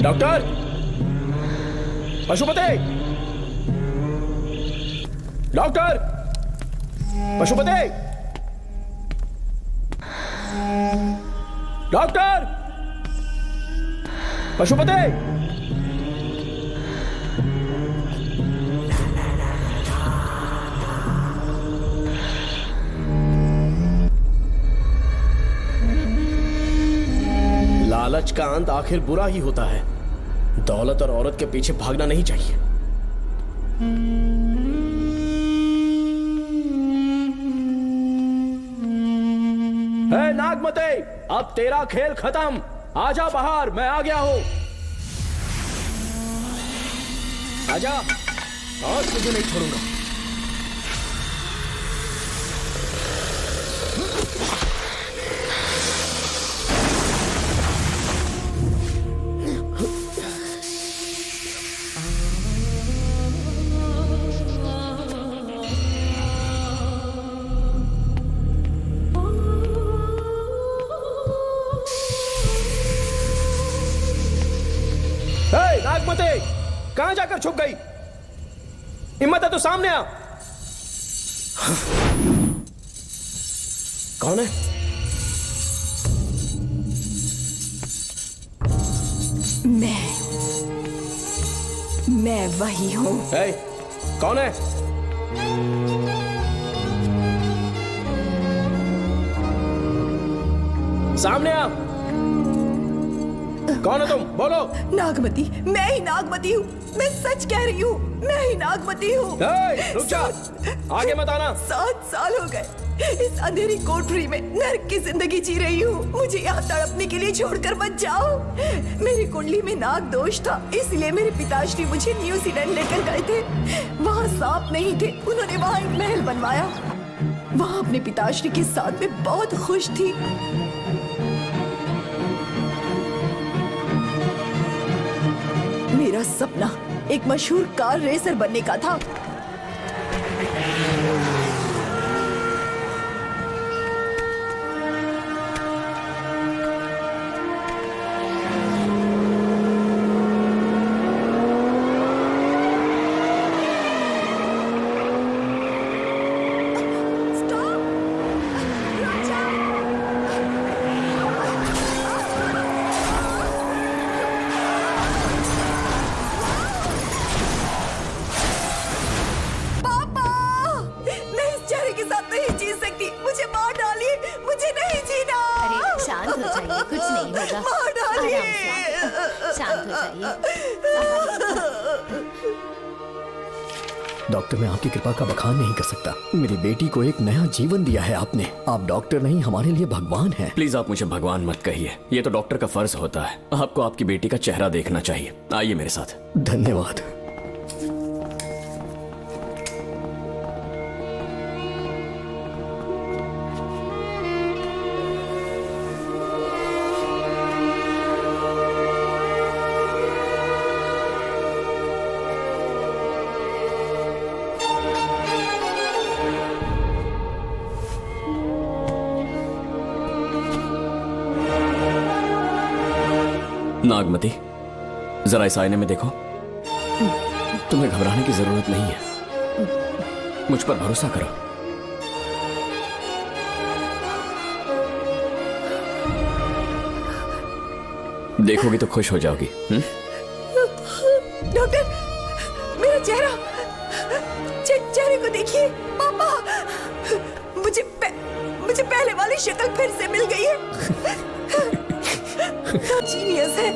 Doctor, Pashupati, doctor, Pashupati, doctor, Pashupati. लालच का अंत आखिर बुरा ही होता है। दौलत और औरत के पीछे भागना नहीं चाहिए। हे नागमते, अब तेरा खेल खत्म। आजा बाहर, मैं आ गया हूं। आजा, और तुझे नहीं छोड़ूंगा। कहां जाकर छुप गई? हिम्मत है तो सामने आ। कौन है? मैं वही हूँ। कौन है? सामने आ। कौन है तुम? बोलो। नागमती, मैं ही नागमती हूँ। मैं सच कह रही हूँ, मैं ही नागमती हूँ। रुक जा, आगे मत आना। 7 साल हो गए इस अंधेरी कोठरी में नर्क की जिंदगी जी रही हूँ। मुझे यहाँ तड़पने के लिए छोड़कर मत जाओ। मेरी कुंडली में नाग दोष था, इसलिए मेरे पिताश्री मुझे न्यूजीलैंड लेकर गए थे। वहाँ सांप नहीं थे, उन्होंने वहाँ एक महल बनवाया। वहाँ अपने पिताश्री के साथ में बहुत खुश थी। मेरा सपना एक मशहूर कार रेसर बनने का था। डॉक्टर, मैं आपकी कृपा का बखान नहीं कर सकता। मेरी बेटी को एक नया जीवन दिया है आपने। आप डॉक्टर नहीं, हमारे लिए भगवान हैं। प्लीज आप मुझे भगवान मत कहिए, ये तो डॉक्टर का फर्ज होता है। आपको आपकी बेटी का चेहरा देखना चाहिए। आइए मेरे साथ। धन्यवाद। नागमती, जरा इस आईने में देखो। तुम्हें घबराने की जरूरत नहीं है, मुझ पर भरोसा करो। देखोगी तो खुश हो जाओगी। डॉक्टर, मेरा चेहरे को देखिए। पापा, मुझे पहले वाली शक्ल फिर से मिल गई है। जीनियस है।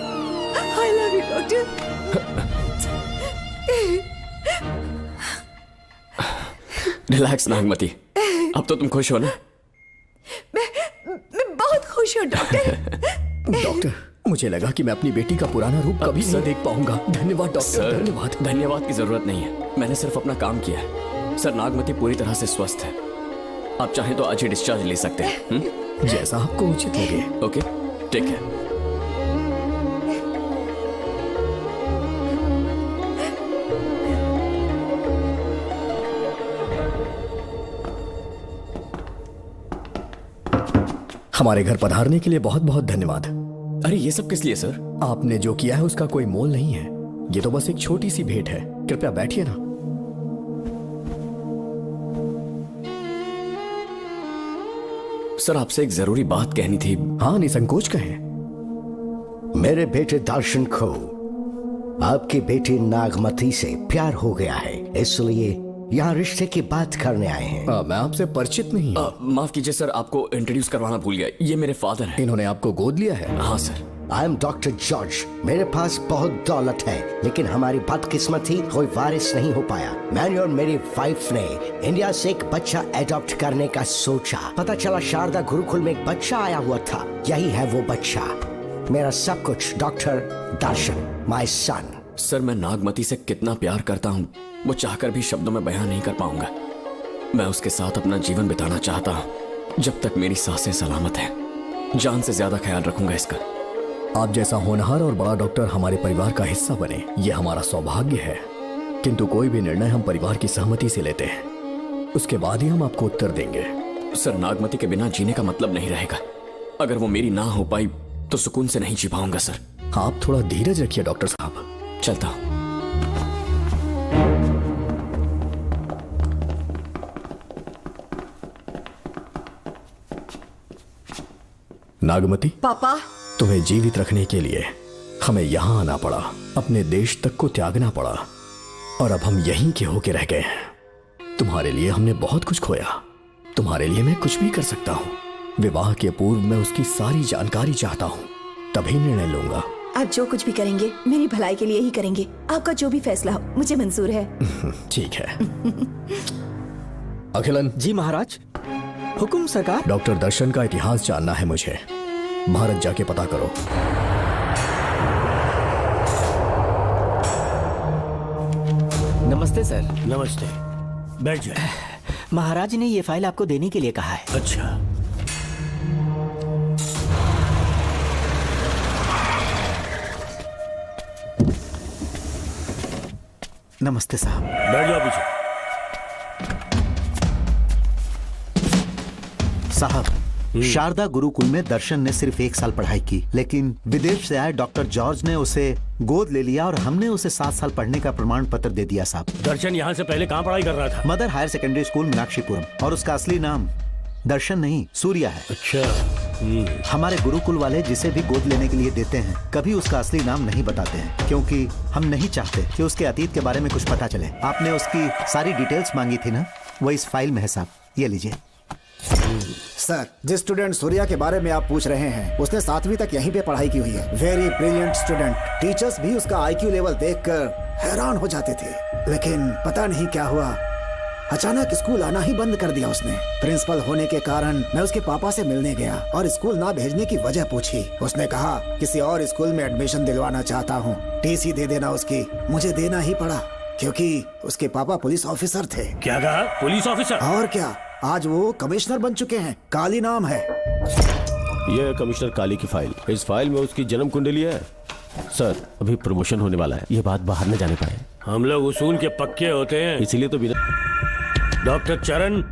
I love you, doctor. Relax Nagmati, अब तो तुम खुश हो ना? मैं बहुत खुश हूँ डॉक्टर। डॉक्टर, मुझे लगा कि मैं अपनी बेटी का पुराना रूप कभी न देख पाऊंगा। धन्यवाद डॉक्टर, धन्यवाद। धन्यवाद की जरूरत नहीं है, मैंने सिर्फ अपना काम किया है। सर, नागमती पूरी तरह से स्वस्थ है। आप चाहें तो आज ही डिस्चार्ज ले सकते हैं। जैसा आपको उचित लगे। ओके, ठीक है। हमारे घर पधारने के लिए बहुत बहुत धन्यवाद। अरे ये सब किस लिए सर? आपने जो किया है उसका कोई मोल नहीं है। ये तो बस एक छोटी सी भेंट है। कृपया बैठिए ना। सर, आपसे एक जरूरी बात कहनी थी। हाँ, निसंकोच कहें। मेरे बेटे दर्शन को आपकी बेटी नागमती से प्यार हो गया है, इसलिए यहाँ रिश्ते की बात करने आए हैं। मैं आपसे परिचित नहीं हूँ। माफ कीजिए सर, आपको इंट्रोड्यूस करवाना भूल गया। ये मेरे फादर हैं। इन्होंने आपको गोद लिया है? हाँ sir. I am doctor George. मेरे पास बहुत दौलत है, लेकिन हमारी बदकिस्मती कोई वारिस नहीं हो पाया। मैंने और मेरी वाइफ ने इंडिया से एक बच्चा एडॉप्ट करने का सोचा। पता चला शारदा गुरुकुल में एक बच्चा आया हुआ था। यही है वो बच्चा, मेरा सब कुछ। Doctor Darshan, my son. Sir, मैं नागमती से कितना प्यार करता हूँ वो चाहकर भी शब्दों में बयान नहीं कर पाऊंगा। मैं उसके साथ अपना जीवन बिताना चाहता हूँ जब तक मेरी सांसें सलामत हैं। जान से ज्यादा ख्याल रखूंगा इसका। आप जैसा होनहार और बड़ा डॉक्टर हमारे परिवार का हिस्सा बने, ये हमारा सौभाग्य है। किंतु कोई भी निर्णय हम परिवार की सहमति से लेते हैं, उसके बाद ही हम आपको उत्तर देंगे। सर, नागमती के बिना जीने का मतलब नहीं रहेगा। अगर वो मेरी ना हो पाई तो सुकून से नहीं जी पाऊंगा सर। आप थोड़ा धीरज रखिए डॉक्टर साहब। चलता हूं। नागमती, पापा, तुम्हें जीवित रखने के लिए हमें यहाँ आना पड़ा, अपने देश तक को त्यागना पड़ा, और अब हम यहीं के होके रह गए हैं। तुम्हारे लिए हमने बहुत कुछ खोया, तुम्हारे लिए मैं कुछ भी कर सकता हूँ। विवाह के पूर्व मैं उसकी सारी जानकारी चाहता हूँ, तभी निर्णय लूंगा। आप जो कुछ भी करेंगे मेरी भलाई के लिए ही करेंगे। आपका जो भी फैसला हो मुझे मंजूर है। ठीक है। अखिलन। जी महाराज। हुकुम सरकार। डॉक्टर दर्शन का इतिहास जानना है मुझे, भारत जाके पता करो। नमस्ते सर। नमस्ते, बैठ जाए। महाराज ने ये फाइल आपको देने के लिए कहा है। अच्छा, नमस्ते साहब। बैठ जाओ पीछे। साहब, शारदा गुरुकुल में दर्शन ने सिर्फ 1 साल पढ़ाई की, लेकिन विदेश से आए डॉक्टर जॉर्ज ने उसे गोद ले लिया और हमने उसे 7 साल पढ़ने का प्रमाण पत्र दे दिया साहब। दर्शन यहाँ से पहले कहाँ पढ़ाई कर रहा था? Mother higher secondary school Meenakshipuram, और उसका असली नाम दर्शन नहीं सूर्या है। अच्छा। हमारे गुरुकुल वाले जिसे भी गोद लेने के लिए देते हैं कभी उसका असली नाम नहीं बताते हैं, क्योंकि हम नहीं चाहते कि उसके अतीत के बारे में कुछ पता चले। आपने उसकी सारी डिटेल्स मांगी थी ना, वो इस फाइल में है साहब, ये लीजिए। सर, जिस स्टूडेंट सूर्या के बारे में आप पूछ रहे हैं उसने 7वीं तक यहीं पे पढ़ाई की हुई है। Very brilliant student. टीचर्स भी उसका IQ लेवल देखकर हैरान हो जाते थे, लेकिन पता नहीं क्या हुआ, अचानक स्कूल आना ही बंद कर दिया उसने। प्रिंसिपल होने के कारण मैं उसके पापा से मिलने गया और स्कूल ना भेजने की वजह पूछी। उसने कहा किसी और स्कूल में एडमिशन दिलवाना चाहता हूँ, TC दे देना उसकी। मुझे देना ही पड़ा क्योंकि उसके पापा पुलिस ऑफिसर थे। क्या कहा? Police officer? और क्या, आज वो कमिश्नर बन चुके हैं। काली नाम है। यह है कमिश्नर काली की फाइल। इस फाइल में उसकी जन्म कुंडली है। सर, अभी प्रमोशन होने वाला है, ये बात बाहर न जाने पाए। हम लोग उसूल के पक्के होते हैं, इसीलिए तो बिना। डॉक्टर चरण,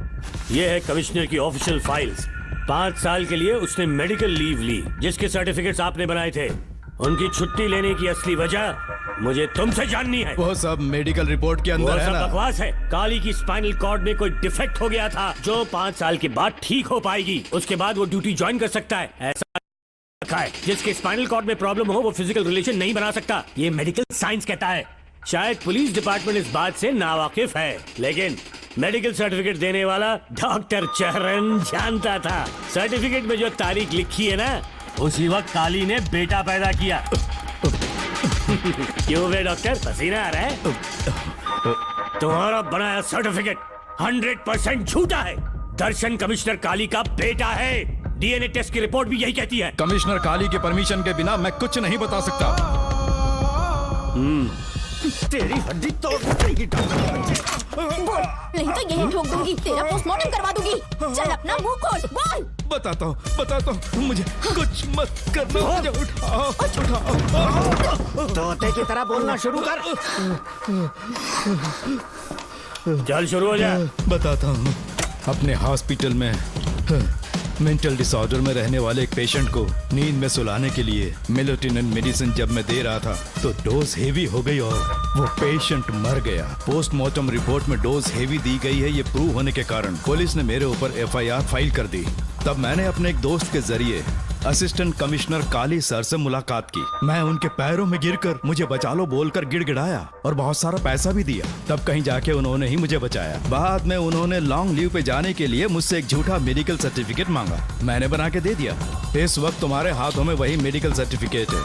ये है कमिश्नर की ऑफिशियल फाइल्स। 5 साल के लिए उसने मेडिकल लीव ली, जिसके सर्टिफिकेट्स आपने बनाए थे। उनकी छुट्टी लेने की असली वजह मुझे तुमसे जाननी है। वो सब मेडिकल रिपोर्ट के अंदर है ना? बकवास है। काली की स्पाइनल कॉर्ड में कोई डिफेक्ट हो गया था जो 5 साल के बाद ठीक हो पाएगी। उसके बाद वो ड्यूटी ज्वाइन कर सकता है। ऐसा रखा है, जिसके स्पाइनल कॉर्ड में प्रॉब्लम हो वो फिजिकल रिलेशन नहीं बना सकता। ये मेडिकल साइंस कहता है। शायद पुलिस डिपार्टमेंट इस बात से नावाकिफ है, लेकिन मेडिकल सर्टिफिकेट देने वाला डॉक्टर चरण जानता था। सर्टिफिकेट में जो तारीख लिखी है ना, उसी वक्त काली ने बेटा पैदा किया। क्यों बे डॉक्टर, पसीना आ रहा है? तुम्हारा बनाया सर्टिफिकेट 100% झूठा है। दर्शन कमिश्नर काली का बेटा है। DNA टेस्ट की रिपोर्ट भी यही कहती है। कमिश्नर काली के परमिशन के बिना मैं कुछ नहीं बता सकता। तेरी हड्डी तोड़ देगी। नहीं तो यही ठोक दूंगी, तेरा पोस्टमार्टम करवा दूंगी। चल अपना मुंह खोल, बोल। बताता हूँ, मुझे कुछ मत करना। मुझे उठाओ। तोते की तरह बोलना शुरू कर। चल शुरू हो जा। बताता हूँ, अपने हॉस्पिटल में मेंटल डिसऑर्डर में रहने वाले एक पेशेंट को नींद में सुलाने के लिए मेलेटोनिन मेडिसिन जब मैं दे रहा था तो डोज हेवी हो गई और वो पेशेंट मर गया। पोस्टमार्टम रिपोर्ट में डोज हेवी दी गई है, ये प्रूव होने के कारण पुलिस ने मेरे ऊपर FIR फाइल कर दी। तब मैंने अपने एक दोस्त के जरिए असिस्टेंट कमिश्नर काली सर से मुलाकात की। मैं उनके पैरों में गिरकर मुझे बचा लो बोलकर गिड़गिड़ाया और बहुत सारा पैसा भी दिया। तब कहीं जाके उन्होंने ही मुझे बचाया। बाद में उन्होंने लॉन्ग लीव पे जाने के लिए मुझसे एक झूठा मेडिकल सर्टिफिकेट मांगा, मैंने बना के दे दिया। इस वक्त तुम्हारे हाथों में वही मेडिकल सर्टिफिकेट है।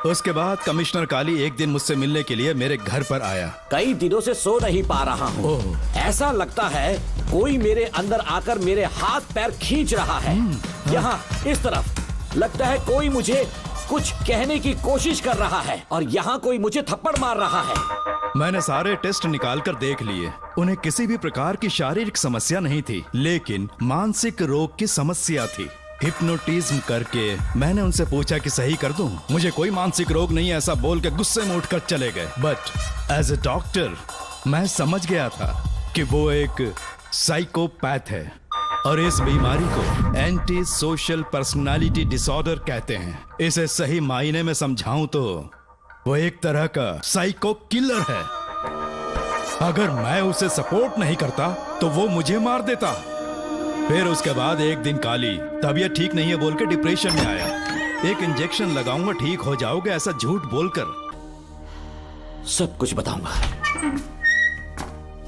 उसके बाद कमिश्नर काली एक दिन मुझसे मिलने के लिए मेरे घर पर आया। कई दिनों से सो नहीं पा रहा हूँ। ऐसा लगता है कोई मेरे अंदर आकर मेरे हाथ पैर खींच रहा है। यहाँ इस तरफ लगता है कोई मुझे कुछ कहने की कोशिश कर रहा है और यहाँ कोई मुझे थप्पड़ मार रहा है। मैंने सारे टेस्ट निकाल कर देख लिए, उन्हें किसी भी प्रकार की शारीरिक समस्या नहीं थी, लेकिन मानसिक रोग की समस्या थी। हिप्नोटिज्म करके मैंने उनसे पूछा कि सही कर दूं। मुझे कोई मानसिक रोग नहीं, ऐसा बोल के गुस्से में उठकर चले गए। बट एज ए डॉक्टर मैं समझ गया था कि वो एक साइकोपैथ है और इस बीमारी को एंटी सोशल पर्सनालिटी डिसऑर्डर कहते हैं। इसे सही मायने में समझाऊं तो वो एक तरह का साइको किलर है। अगर मैं उसे सपोर्ट नहीं करता तो वो मुझे मार देता। फिर उसके बाद एक दिन काली तबीयत ठीक नहीं है बोल के डिप्रेशन में आया। एक इंजेक्शन लगाऊंगा ठीक हो जाओगे ऐसा झूठ बोलकर। सब कुछ बताऊंगा।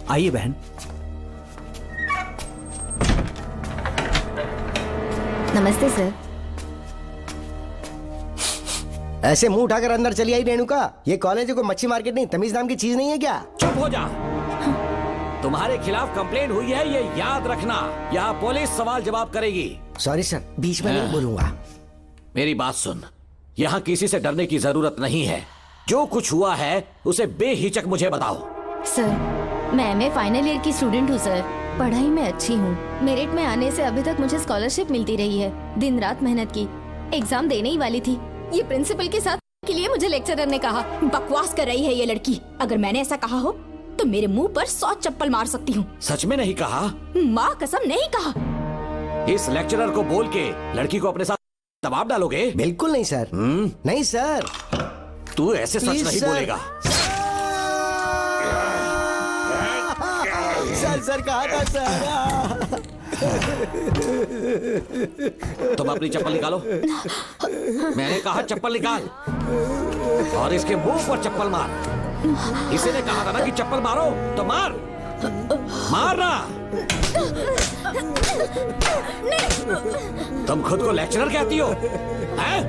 आइए बहन। नमस्ते सर। ऐसे मुंह उठाकर अंदर चली आई रेणुका। ये कॉलेज है कोई मच्छी मार्केट नहीं, तमीज नाम की चीज नहीं है क्या? चुप हो जा। तुम्हारे खिलाफ कंप्लेंट हुई है, ये याद रखना। यहाँ पुलिस सवाल जवाब करेगी। सॉरी सर, बीच में नहीं बोलूंगा। मेरी बात सुन, यहाँ किसी से डरने की जरूरत नहीं है। जो कुछ हुआ है उसे बेहिचक मुझे बताओ। सर, मैं एमए फाइनल ईयर की स्टूडेंट हूँ सर। पढ़ाई में अच्छी हूँ। मेरिट में आने से अभी तक मुझे स्कॉलरशिप मिलती रही है। दिन रात मेहनत की, एग्जाम देने ही वाली थी। ये प्रिंसिपल के साथ के लिए मुझे लेक्चरर ने कहा बकवास कर रही है ये लड़की। अगर मैंने ऐसा कहा हो तो मेरे मुंह पर 100 चप्पल मार सकती हूँ। सच में नहीं कहा? माँ कसम नहीं कहा। इस लेक्चरर को बोल के लड़की को अपने साथ दबाव डालोगे? बिल्कुल नहीं सर। नहीं सर। तू ऐसे सच नहीं बोलेगा। सर कहा था सर। तुम अपनी चप्पल निकालो। मैंने कहा चप्पल निकाल और इसके मुंह पर चप्पल मार। इसी ने कहा था ना कि चप्पल मारो तो मार। मारना। तुम खुद को लेक्चरर कहती हो हैं?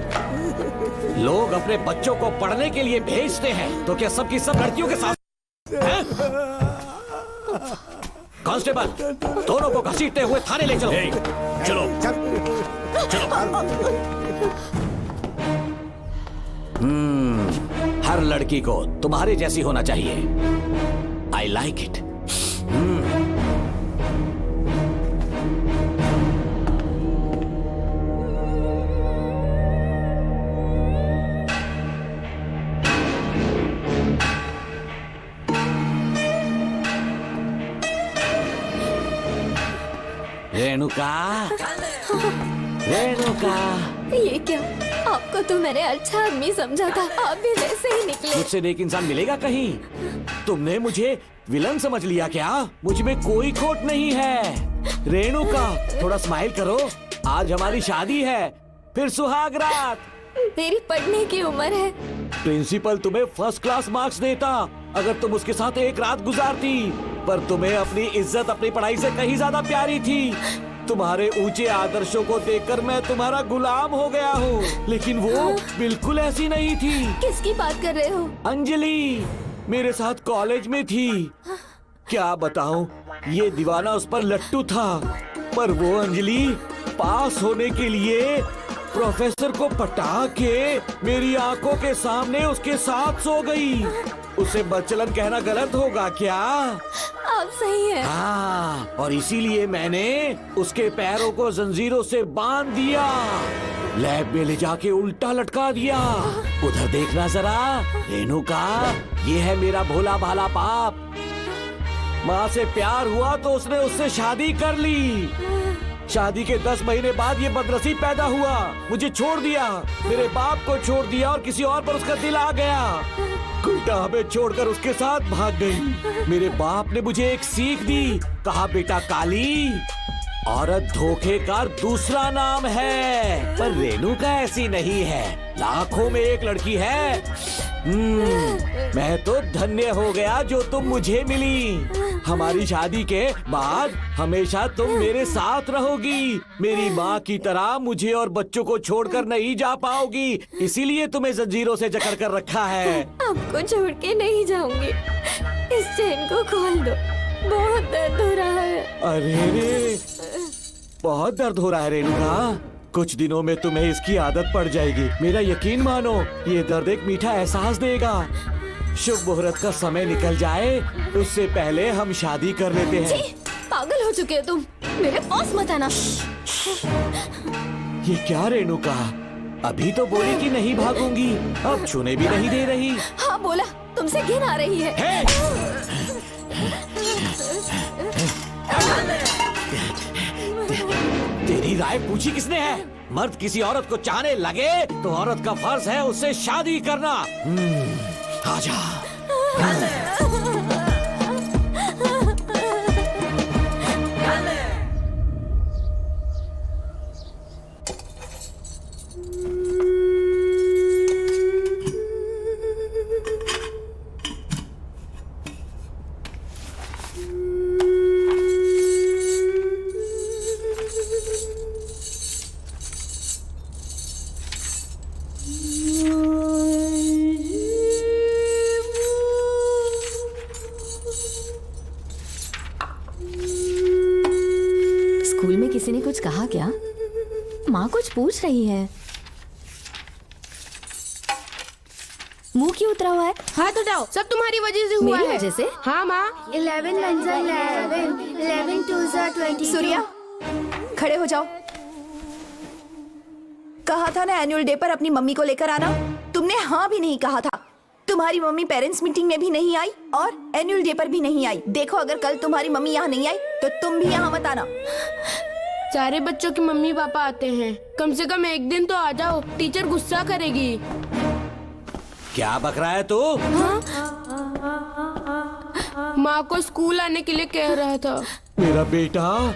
लोग अपने बच्चों को पढ़ने के लिए भेजते हैं तो क्या सबकी सब लड़कियों के साथ हैं? कांस्टेबल, दोनों को घसीटते हुए थाने ले चलो। चलो चलो। हर लड़की को तुम्हारे जैसी होना चाहिए। I like it. Renuka, Renuka. ये क्या? आपको तो मैंने अच्छा आदमी समझा था, आप भी वैसे ही निकले। मुझसे नेक इंसान मिलेगा कहीं? तुमने मुझे विलन समझ लिया क्या? मुझ में कोई खोट नहीं है। रेणुका, थोड़ा स्माइल करो। आज हमारी शादी है, फिर सुहाग रात। मेरी पढ़ने की उम्र है। प्रिंसिपल तुम्हें फर्स्ट क्लास मार्क्स देता अगर तुम उसके साथ एक रात गुजारती, पर तुम्हें अपनी इज्जत अपनी पढ़ाई से कहीं ज्यादा प्यारी थी। तुम्हारे ऊंचे आदर्शों को देखकर मैं तुम्हारा गुलाम हो गया हूँ, लेकिन वो बिल्कुल ऐसी नहीं थी। किसकी बात कर रहे हो? अंजलि मेरे साथ कॉलेज में थी। क्या बताऊं, ये दीवाना उस पर लट्टू था, पर वो अंजलि पास होने के लिए प्रोफेसर को पटा के मेरी आंखों के सामने उसके साथ सो गई। उसे बदचलन कहना गलत होगा क्या? आप सही है। हाँ, और इसीलिए मैंने उसके पैरों को जंजीरों से बांध दिया, लैब में ले जाके उल्टा लटका दिया। उधर देखना जरा रेणुका, ये है मेरा भोला भाला पाप। माँ से प्यार हुआ तो उसने उससे शादी कर ली। शादी के 10 महीने बाद ये बदनसीब पैदा हुआ, मुझे छोड़ दिया, मेरे बाप को छोड़ दिया और किसी और पर उसका दिल आ गया। उल्टा हमें छोड़कर उसके साथ भाग गई। मेरे बाप ने मुझे एक सीख दी, कहा बेटा काली, औरत धोखे का दूसरा नाम है। पर रेणुका ऐसी नहीं है, लाखों में एक लड़की है। मैं तो धन्य हो गया जो तुम मुझे मिली। हमारी शादी के बाद हमेशा तुम मेरे साथ रहोगी। मेरी माँ की तरह मुझे और बच्चों को छोड़कर नहीं जा पाओगी, इसीलिए तुम्हें जंजीरों से जकड़ कर रखा है। आपको छोड़ के नहीं जाऊंगी। इस चेन को खोल दो, बहुत दर्द हो रहा है। अरे रे, बहुत दर्द हो रहा है रेणुका। कुछ दिनों में तुम्हें इसकी आदत पड़ जाएगी। मेरा यकीन मानो, ये दर्द एक मीठा एहसास देगा। शुभ मुहूर्त का समय निकल जाए उससे पहले हम शादी कर लेते हैं। जी, पागल हो चुके हो तुम, मेरे पास मत आना। ये क्या रेणुका, अभी तो बोली कि नहीं भागूंगी, अब छूने भी नहीं दे रही। हाँ बोला, तुमसे घिन आ रही है। तेरी राय पूछी किसने है? मर्द किसी औरत को चाहने लगे तो औरत का फर्ज है उससे शादी करना। आजा। स्कूल में किसी ने कुछ कहा क्या? माँ कुछ पूछ रही है। मुंह क्यों उतरा हुआ है? हाथ हटाओ, सब तुम्हारी वजह से हुआ मेरी है। वजह से? हाँ माँ। 11 1 11 11 2 22। सूर्या, खड़े हो जाओ। कहा था ना एनुअल डे पर अपनी मम्मी को लेकर आना, तुमने हाँ भी नहीं कहा था। तुम्हारी मम्मी पेरेंट्स मीटिंग में भी नहीं आई और एनुअल डे पर भी नहीं आई। देखो अगर कल तुम्हारी मम्मी यहाँ नहीं आई तो तुम भी यहाँ मत आना। सारे बच्चों की मम्मी पापा आते हैं, कम से कम एक दिन तो आ जाओ, टीचर गुस्सा करेगी। क्या बक रहा है तू? माँ को स्कूल आने के लिए कह रहा था। मेरा बेटा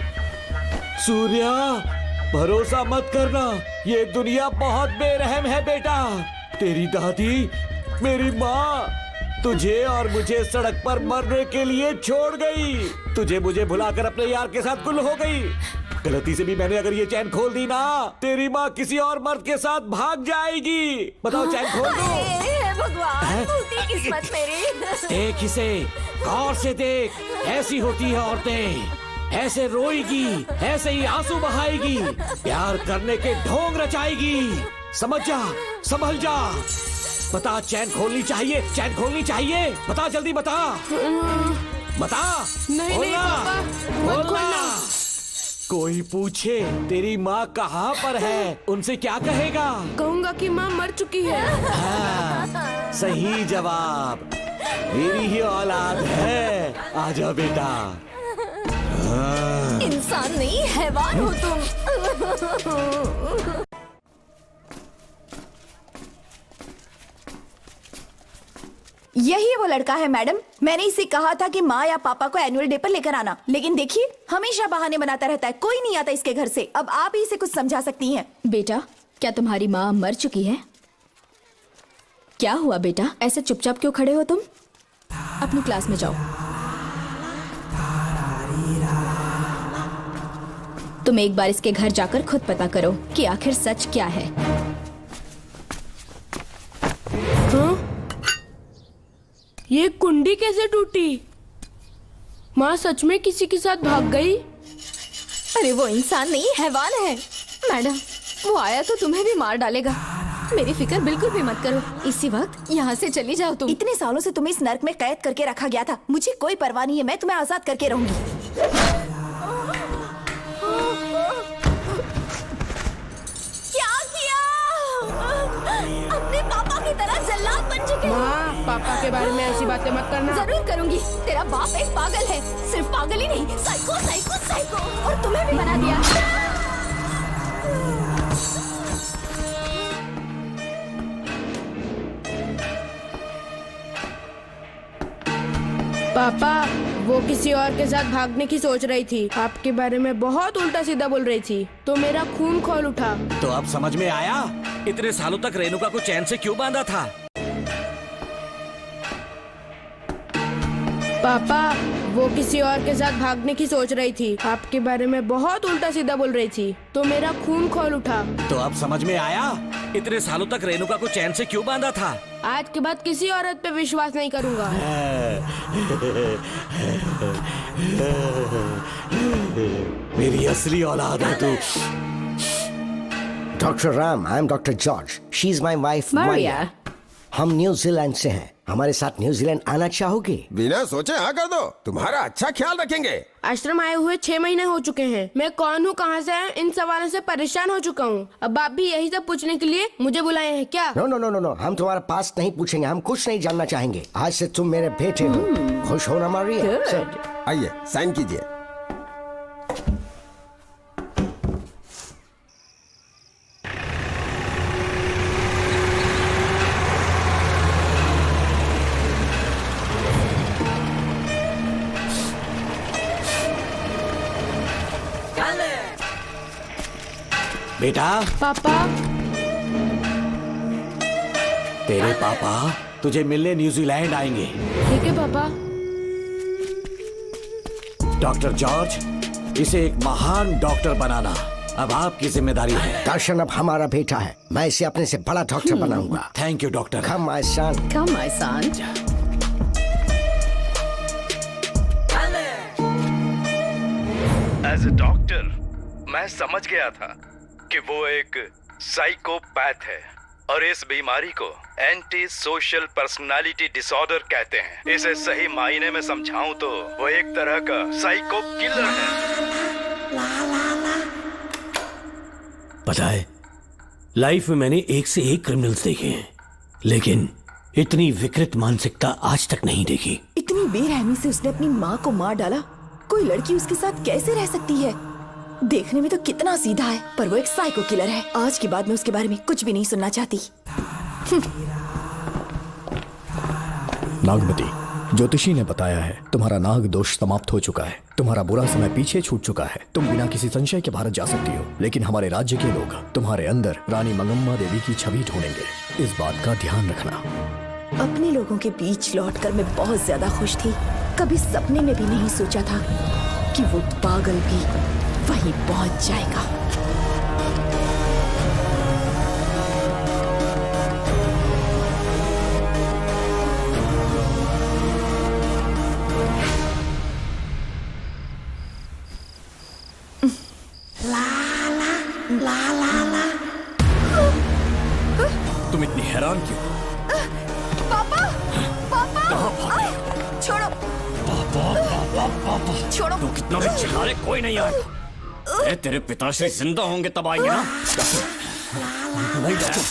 सूर्या, भरोसा मत करना, ये दुनिया बहुत बेरहम है बेटा। तेरी दादी, मेरी माँ तुझे और मुझे सड़क पर मरने के लिए छोड़ गई। तुझे मुझे भुलाकर अपने यार के साथ गुल हो गई। गलती से भी मैंने अगर ये चैन खोल दी ना, तेरी माँ किसी और मर्द के साथ भाग जाएगी। बताओ चैन खोल दो। भगवान, फूटी किस्मत मेरी। देख इसे, गौर से देख, ऐसी होती है औरतें, ऐसे रोएगी, ऐसे ही आंसू बहाएगी, प्यार करने के ढोंग रचाएगी। समझ जा, संभल जा। बता, चैन खोलनी चाहिए, चैन खोलनी चाहिए। बता जल्दी बता, बता। नहीं नहीं पापा, मत खोलना। कोई पूछे तेरी माँ कहाँ पर है, उनसे क्या कहेगा? कहूँगा कि माँ मर चुकी है। हाँ, सही जवाब, मेरी ही औलाद है। आजा बेटा। हाँ। इंसान नहीं हैवान हो तुम। यही वो लड़का है मैडम, मैंने इसे कहा था कि माँ या पापा को एनुअल डे पर लेकर आना, लेकिन देखिए हमेशा बहाने बनाता रहता है, कोई नहीं आता इसके घर से। अब आप ही इसे कुछ समझा सकती हैं। बेटा, क्या तुम्हारी माँ मर चुकी है? क्या हुआ बेटा, ऐसे चुपचाप क्यों खड़े हो तुम? अपनी क्लास में जाओ। तुम एक बार इसके घर जाकर खुद पता करो कि आखिर सच क्या है। हाँ? ये कुंडी कैसे टूटी? माँ सच में किसी के साथ भाग गई? अरे वो इंसान नहीं हैवान है मैडम, वो आया तो तुम्हें भी मार डालेगा। मेरी फिक्र बिल्कुल भी मत करो, इसी वक्त यहाँ से चली जाओ तुम। इतने सालों से तुम्हें इस नर्क में कैद करके रखा गया था, मुझे कोई परवाह नहीं है, मैं तुम्हें आजाद करके रहूंगी। अपने पापा की तरह जल्लाद बन चुके हो। माँ, पापा के बारे में ऐसी बातें मत करना। जरूर करूंगी, तेरा बाप एक पागल है, सिर्फ पागल ही नहीं, साइको साइको साइको, और तुम्हें भी बना दिया। पापा, वो किसी और के साथ भागने की सोच रही थी, आपके बारे में बहुत उल्टा सीधा बोल रही थी, तो मेरा खून खौल उठा। तो अब समझ में आया इतने सालों तक रेणुका को चैन से क्यों बांधा था? पापा, वो किसी और के साथ भागने की सोच रही थी, आपके बारे में बहुत उल्टा सीधा बोल रही थी, तो मेरा खून खौल उठा। तो अब समझ में आया इतने सालों तक रेणुका को चैन से क्यों बांधा था? आज के बाद किसी औरत पे विश्वास नहीं करूंगा। मेरी असली औलाद है तू। Doctor Ram, I am doctor George, she is my wife Maria. हम न्यूजीलैंड से हैं, हमारे साथ न्यूजीलैंड आना चाहोगे? बिना सोचे हाँ कर दो, तुम्हारा अच्छा ख्याल रखेंगे। आश्रम आए हुए 6 महीने हो चुके हैं, मैं कौन हूँ, कहाँ से है, इन सवालों से परेशान हो चुका हूँ। अब आप भी यही सब पूछने के लिए मुझे बुलाए हैं क्या? No no no no no, हम तुम्हारा पास नहीं पूछेंगे, हम कुछ नहीं जानना चाहेंगे। आज से तुम मेरे बेटे हो। खुश हो ना मारिया? आइए साइन कीजिए। बेटा। पापा। तेरे पापा तुझे मिलने न्यूजीलैंड आएंगे। ठीक है पापा। डॉक्टर जॉर्ज, इसे एक महान डॉक्टर बनाना अब आपकी जिम्मेदारी है। दर्शन अब हमारा बेटा है, मैं इसे अपने से बड़ा डॉक्टर बनाऊंगा। Thank you doctor. Come my son. Come my son. As a doctor मैं समझ गया था कि वो एक साइकोपैथ है और इस बीमारी को एंटी सोशल पर्सनालिटी डिसऑर्डर कहते हैं। इसे सही मायने में समझाऊं तो वो एक तरह का साइको किलर है। पता है, लाइफ में मैंने एक से एक क्रिमिनल्स देखे हैं, लेकिन इतनी विकृत मानसिकता आज तक नहीं देखी। इतनी बेरहमी से उसने अपनी माँ को मार डाला। कोई लड़की उसके साथ कैसे रह सकती है? देखने में तो कितना सीधा है, पर वो एक साइको किलर है। आज के बाद मैं उसके बारे में कुछ भी नहीं सुनना चाहती। नागमती, ज्योतिषी ने बताया है तुम्हारा नाग दोष समाप्त हो चुका है, तुम्हारा बुरा समय पीछे छूट चुका है, तुम बिना किसी संशय के भारत जा सकती हो। लेकिन हमारे राज्य के लोग तुम्हारे अंदर रानी मंगम्मा देवी की छवि ढूंढेंगे, इस बात का ध्यान रखना। अपने लोगों के बीच लौटकर मैं बहुत ज्यादा खुश थी। कभी सपने में भी नहीं सोचा था कि वो पागल भी वहीं पहुंच जाएगा। तुम इतनी हैरान क्यों? पापा, पापा, छोड़ो, छोड़ो। तू कितना भी चिल्ला ले, कोई नहीं आएगा। तेरे पिताश्री जिंदा होंगे तब आएंगे ना। नहीं डॉक्टर,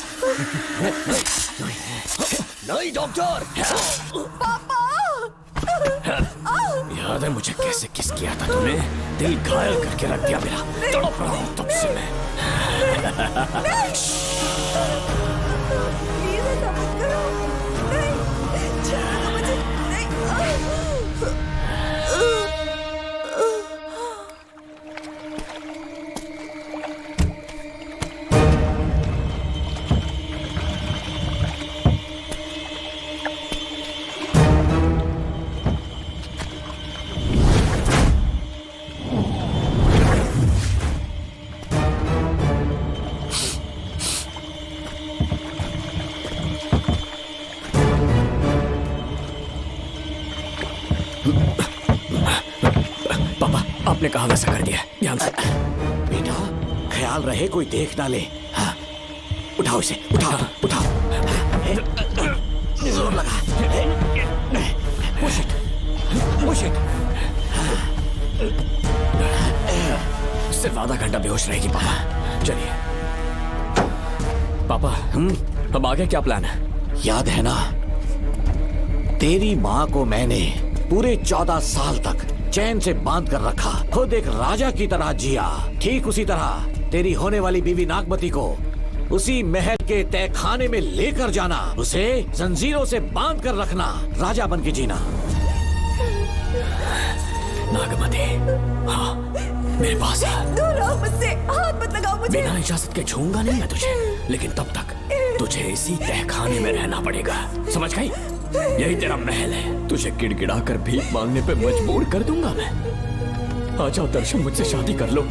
नहीं डॉक्टर। याद है मुझे कैसे किस किया था तूने? दिल घायल करके रख दिया मेरा। तड़प रहा हूं तब से मैं। आपने कहा वैसा कर दिया, ध्यान से। बेटा ख्याल रहे कोई देख ना ले। हाँ। उठाओ इसे, उठाओ, उठाओ। जोर लगा। Push it, push it. सिर्फ आधा घंटा बेहोश रहेगी पापा। चलिए पापा, अब आगे क्या प्लान है? याद है ना, तेरी माँ को मैंने पूरे 14 साल तक चैन से बांध कर रखा, खुद एक राजा की तरह जिया। ठीक उसी तरह तेरी होने वाली बीवी नागमती को उसी महल के तहखाने में लेकर जाना, उसे जंजीरों से बांध कर रखना, राजा बन के जीना। नागमती, हाँ मेरे पास है। दूर रहो मुझसे, हाथ मत लगाओ मुझे। बिना इजाजत के छूऊंगा नहीं मैं तुझे, लेकिन तब तक तुझे इसी तहखाने में रहना पड़ेगा, समझ गई? यही तेरा महल है। तुझे गिड़गिड़ा कर भीख मांगने पे मजबूर कर दूंगा मैं। आ जाओ दर्शन, मुझसे शादी कर लो,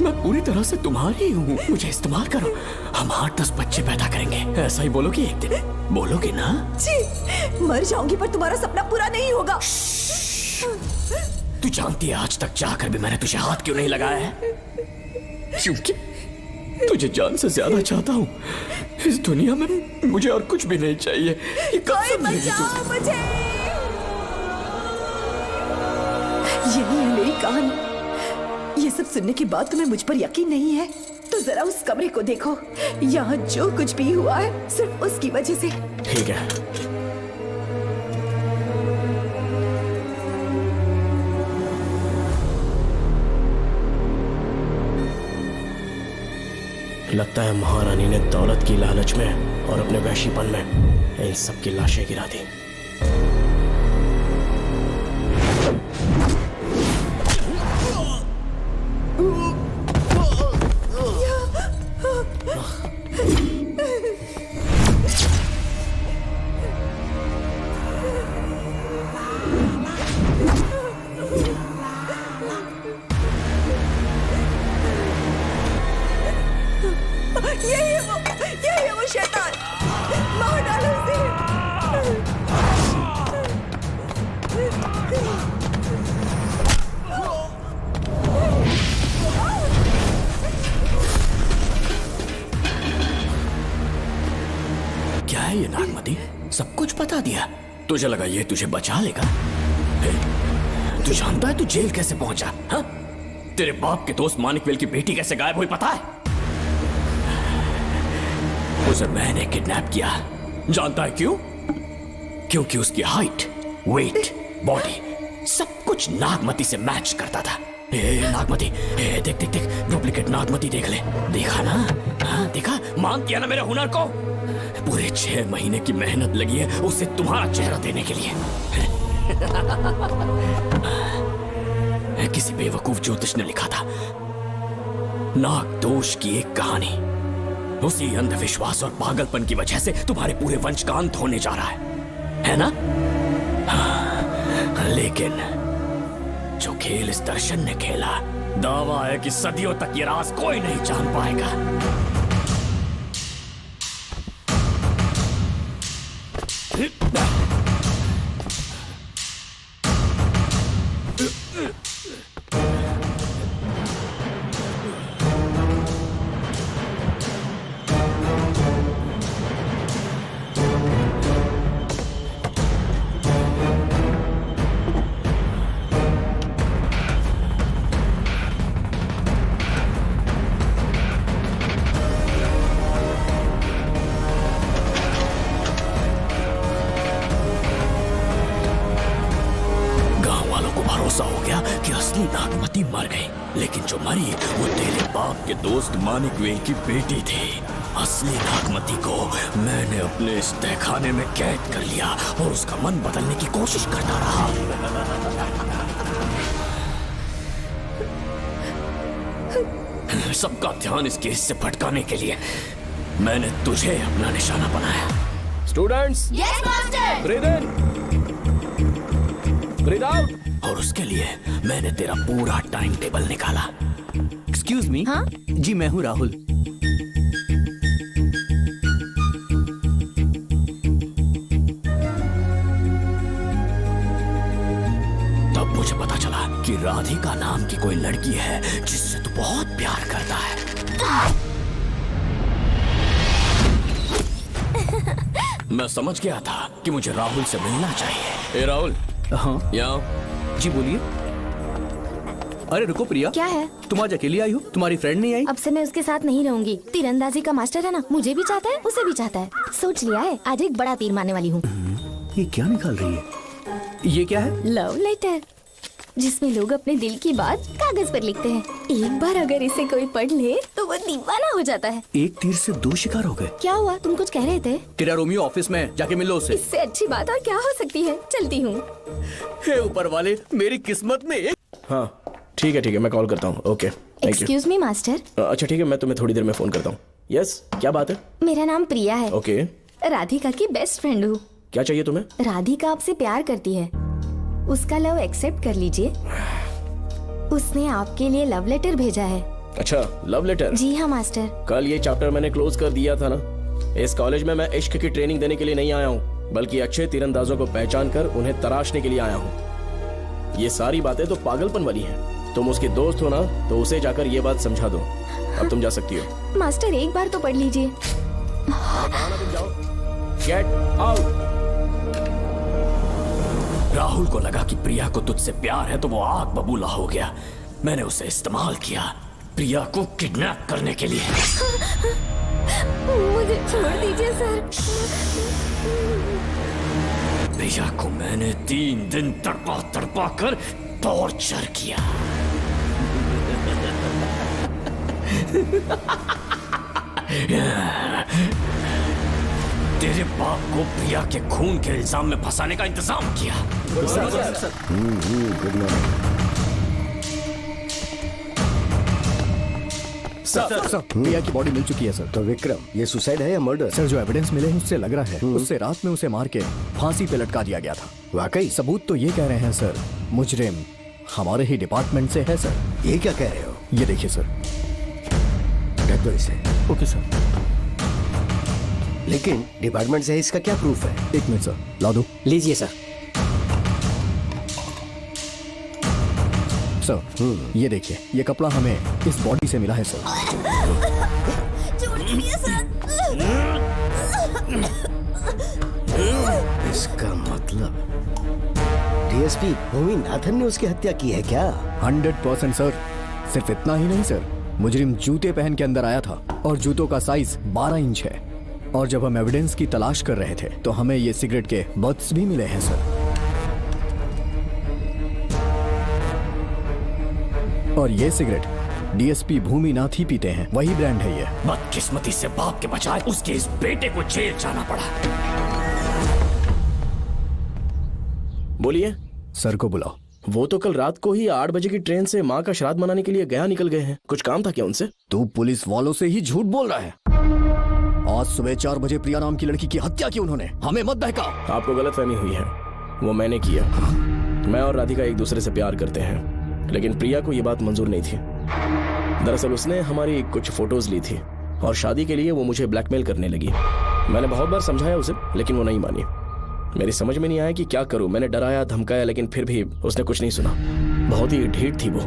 मैं पूरी तरह से तुम्हारी हूँ, मुझे इस्तेमाल करो। हम 8-10 बच्चे पैदा करेंगे, ऐसा ही बोलोगी एक दिन? बोलोगी ना? जी, मर जाऊंगी पर तुम्हारा सपना पूरा नहीं होगा। तू जानती है आज तक चाहकर भी मैंने तुझे हाथ क्यों नहीं लगाया है? क्योंकि तुझे जान से ज्यादा चाहता हूँ। इस दुनिया में मुझे और कुछ भी नहीं चाहिए। ये कोई बचाओ मुझे। यही है मेरी कहानी। ये सब सुनने के बाद तुम्हें मुझ पर यकीन नहीं है तो जरा उस कमरे को देखो। यहाँ जो कुछ भी हुआ है सिर्फ उसकी वजह से। ठीक है, लगता है महारानी ने दौलत की लालच में और अपने वैशीपन में इन सब की लाशें गिरा दी। है ये नागमती? सब कुछ बता दिया। तुझे लगा ये तुझे बचा लेगा? तू जानता है तू जेल कैसे पहुंचा? हाँ? तेरे बाप के दोस्त मानिकवेल की बेटी कैसे गायब हुई पता है? उसे मैंने किडनैप किया। जानता है क्यों? क्योंकि उसकी हाइट, वेट, बॉडी सब कुछ नागमती से मैच करता था। नागमती, देख देख देख, डुप्लीकेट नागमती देख ले। देखा ना? हाँ देखा? मान किया ना मेरे हुनर को? पूरे 6 महीने की मेहनत लगी है उसे तुम्हारा चेहरा देने के लिए। किसी बेवकूफ ज्योतिष ने लिखा था नाग दोष की एक कहानी। उसी अंधविश्वास और पागलपन की वजह से तुम्हारे पूरे वंश का अंत होने जा रहा है ना? हाँ, लेकिन जो खेल इस दर्शन ने खेला, दावा है कि सदियों तक ये राज कोई नहीं जान पाएगा। मानिकवेल की बेटी थी। असली नागमती को मैंने अपने इस तहखाने में कैद कर लिया और उसका मन बदलने की कोशिश करता रहा। सबका ध्यान इस केस से भटकाने के लिए मैंने तुझे अपना निशाना बनाया। Students, yes master. ब्रीथ इन, ब्रीथ आउट। और उसके लिए मैंने तेरा पूरा टाइम टेबल निकाला। Excuse me. हाँ? जी मैं हूँ राहुल। तब मुझे पता चला कि राधिका नाम की कोई लड़की है जिससे तू बहुत प्यार करता है। मैं समझ गया था कि मुझे राहुल से मिलना चाहिए। ए राहुल। हाँ यहाँ। जी बोलिए। अरे रुको प्रिया, क्या है? तुम आज अकेली आई हो? तुम्हारी फ्रेंड नहीं आई? अब से मैं उसके साथ नहीं रहूंगी। तीरंदाजी का मास्टर है ना, मुझे भी चाहता है, उसे भी चाहता है। सोच लिया है, आज एक बड़ा तीर मारने वाली हूँ। ये क्या निकाल रही है? ये क्या है? लव लेटर, जिसमें लोग अपने दिल की बात कागज पर लिखते हैं। एक बार अगर इसे कोई पढ़ ले तो वो दीवाना हो जाता है। एक तीर से 2 शिकार हो गए। क्या हुआ? तुम कुछ कह रहे थे? तेरा रोमियो ऑफिस में, जाके मिलो उससे। इससे अच्छी बात और क्या हो सकती है। चलती हूँ। हे ऊपर वाले, मेरी किस्मत में एक... हाँ ठीक है, मैं कॉल करता हूँ। Okay, thank you. Excuse me master. अच्छा ठीक है, मैं तुम्हें थोड़ी देर में फोन करता हूँ। यस, क्या बात है? मेरा नाम प्रिया है। ओके। राधिका की बेस्ट फ्रेंड हूँ। क्या चाहिए तुम्हें? राधिका आपसे प्यार करती है, उसका लव एक्सेप्ट कर लीजिए। उसने आपके लिए लव लेटर भेजा है। अच्छा, लव लेटर? जी हाँ मास्टर। कल ये चैप्टर मैंने क्लोज कर दिया था ना। इस कॉलेज में मैं इश्क की ट्रेनिंग देने के लिए नहीं आया हूँ, बल्कि अच्छे तीरंदाजों को पहचान कर उन्हें तराशने के लिए आया हूँ। ये सारी बातें तो पागलपन वाली हैं। तुम उसकी दोस्त हो ना, तो उसे जाकर ये बात समझा दो। अब तुम जा सकती हो। मास्टर एक बार तो पढ़ लीजिए। तुम जाओ। Get out. राहुल को लगा कि प्रिया को तुझसे प्यार है तो वो आग बबूला हो गया। मैंने उसे इस्तेमाल किया प्रिया को किडनैप करने के लिए। मुझे छोड़ दीजिए सर। प्रिया को मैंने 3 दिन तड़पा तड़पा कर टॉर्चर किया। तेरे बाप को प्रिया के खून के इल्जाम में फंसाने का इंतजाम किया। सर, प्रिया की बॉडी मिल चुकी है सर। तो विक्रम, ये सुसाइड है या मर्डर? सर, जो एविडेंस मिले हैं उससे लग रहा है उससे रात में उसे मार के फांसी पे लटका दिया गया था। वाकई? सबूत तो ये कह रहे हैं सर, मुजरिम हमारे ही डिपार्टमेंट से है सर। ये क्या कह रहे हो? ये देखिए सर। रख दो इसे। Okay sir. लेकिन डिपार्टमेंट से है, इसका क्या प्रूफ है? 1 मिनट सर, ला दो। लीजिए सर। सर, ये देखिए, ये कपड़ा हमें इस बॉडी से मिला है सर। छोड़ दीजिए सर। इसका मतलब डीएसपी भूमि नाथन ने उसकी हत्या की है क्या? 100% सर। सिर्फ इतना ही नहीं सर, मुजरिम जूते पहन के अंदर आया था और जूतों का साइज 12 इंच है। और जब हम एविडेंस की तलाश कर रहे थे तो हमें ये सिगरेट के बट्स भी मिले हैं सर। और ये सिगरेट डीएसपी भूमि नाथ ही पीते हैं, वही ब्रांड है ये। बदकिस्मती से बाप के बजाय उसके इस बेटे को जेल जाना पड़ा। बोलिए। सर को बुलाओ। वो तो कल रात को ही 8 बजे की ट्रेन से माँ का श्राद्ध मनाने के लिए गया निकल गए हैं। कुछ काम था क्या उनसे? तू पुलिस वालों से ही झूठ बोल रहा है। आज सुबह 4 बजे प्रिया नाम की लड़की की हत्या की उन्होंने, हमें मत बहका। आपको गलतफहमी हुई है, वो मैंने किया। मैं और राधिका एक दूसरे से प्यार करते हैं, लेकिन प्रिया को ये बात मंजूर नहीं थी। दरअसल उसने हमारी कुछ फोटोज ली थी और शादी के लिए वो मुझे ब्लैकमेल करने लगी। मैंने बहुत बार समझाया उसे, लेकिन वो नहीं मानी। मेरी समझ में नहीं आया कि क्या करूं। मैंने डराया धमकाया, लेकिन फिर भी उसने कुछ नहीं सुना। बहुत ही ढीठ थी वो,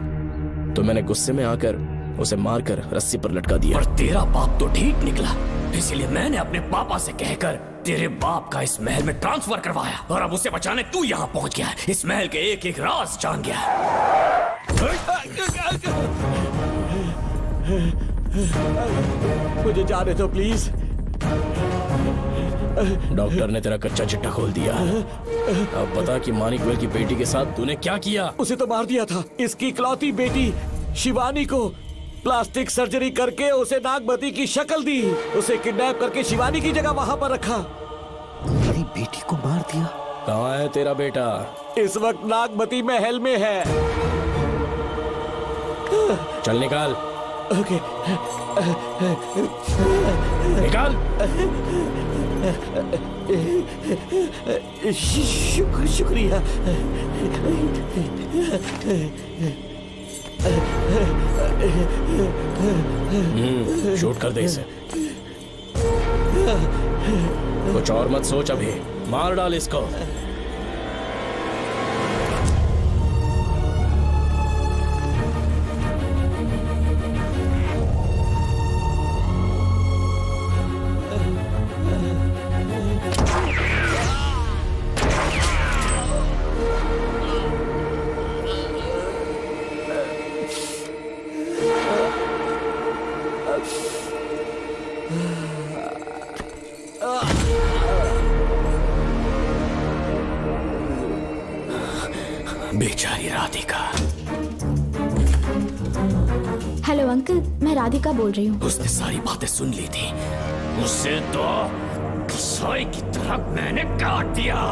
तो मैंने गुस्से में आकर उसे मारकर रस्सी पर लटका दिया। और तेरा बाप तो ढीठ निकला, इसीलिए मैंने अपने पापा से कहकर तेरे बाप का इस महल में ट्रांसफर करवाया, और अब उसे बचाने तू यहाँ पहुँच गया है। इस महल के एक एक राज जान गया है। मुझे जाने दो प्लीज। डॉक्टर ने तेरा कच्चा चिट्ठा खोल दिया। अब बता कि मानिकवेल की बेटी के साथ तूने क्या किया? उसे तो मार दिया था। इसकी इकलौती बेटी शिवानी को प्लास्टिक सर्जरी करके उसे नागमती की शक्ल दी। उसे किडनैप करके शिवानी की जगह वहां पर रखा। मेरी बेटी को मार दिया? कहाँ है तेरा बेटा? इस वक्त नागमती महल में है। चल निकाल। ओके। निकाल। शुक्रिया। शूट कर दे इसे। कुछ और मत सोच, अभी मार डाल इसको। बेचारी राधिका। हेलो अंकल, मैं राधिका बोल रही हूँ। उसने सारी बातें सुन ली थी। उसे तो कसाई की तरह मैंने काट दिया।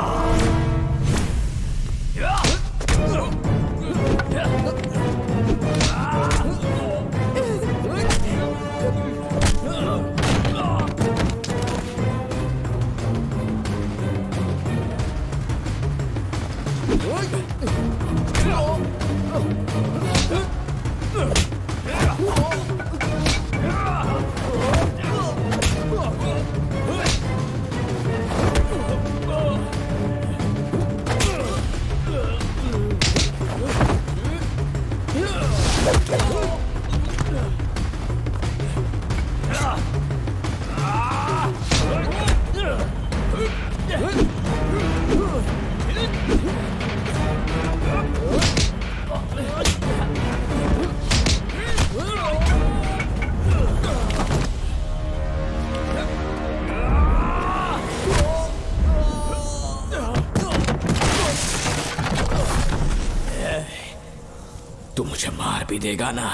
तू मुझे मार भी देगा ना,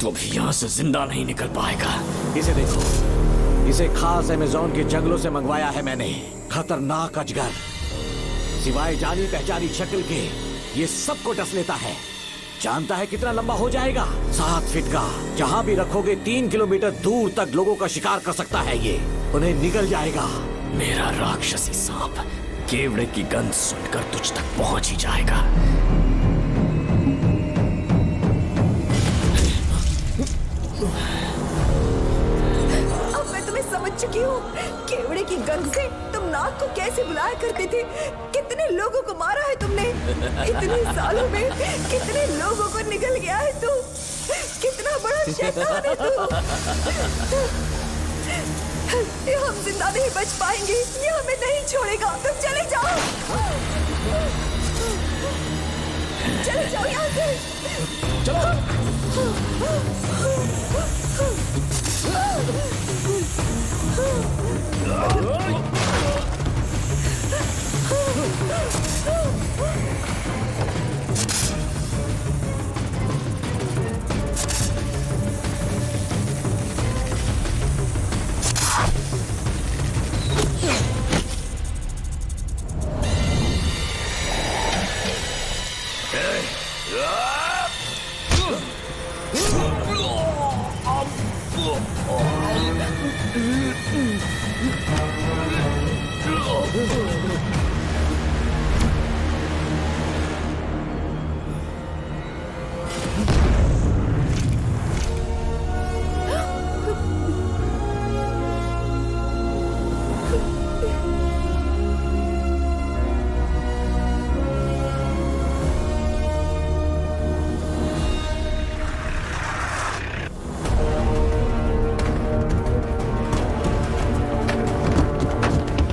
तो भी यहाँ से जिंदा नहीं निकल पाएगा। इसे देखो, इसे खास अमेज़न के जंगलों से मंगवाया है मैंने। खतरनाक अजगर, सिवाय जानी पहचानी शक्ल के ये सबको डस लेता है। जानता है कितना लंबा हो जाएगा? 7 फीट का। जहाँ भी रखोगे 3 किलोमीटर दूर तक लोगों का शिकार कर सकता है ये। उन्हें निगल जाएगा। मेरा राक्षसी सांप केवड़े की गंध सुनकर तुझ तक पहुंच ही जाएगा। अब मैं तुम्हें समझ चुकी हूँ। केवड़े की गंध से तुम नाग को कैसे बुलाया करते थे। कितने लोगों को मारा है तुमने। इतने सालों में कितने लोगों को निगल गया है तू। कितना बड़ा शैतान है तू। हम जिंदा नहीं बच पाएंगे, ये हमें नहीं छोड़ेगा। तुम चले जाओ, चले जाओ यहाँ से।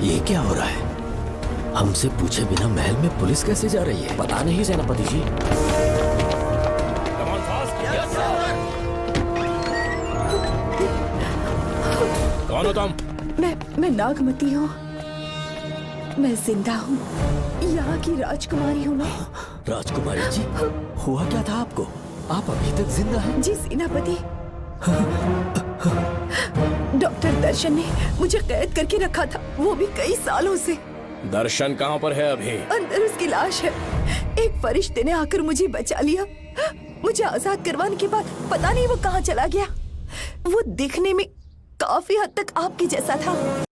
ये क्या हो रहा है? हमसे पूछे बिना महल में पुलिस कैसे जा रही है? पता नहीं सेनापति जी। कौन हो तुम? मैं नागमती हूँ, मैं जिंदा हूँ, यहाँ की राजकुमारी हूँ मैं। राजकुमारी जी, हुआ क्या था आपको? आप अभी तक जिंदा हैं? जी सेनापति, डॉक्टर दर्शन ने मुझे कैद करके रखा था, वो भी कई सालों से। दर्शन कहाँ पर है अभी? अंदर उसकी लाश है। एक फरिश्ते ने आकर मुझे बचा लिया। मुझे आजाद करवाने के बाद पता नहीं वो कहाँ चला गया। वो दिखने में काफी हद तक आपके जैसा था।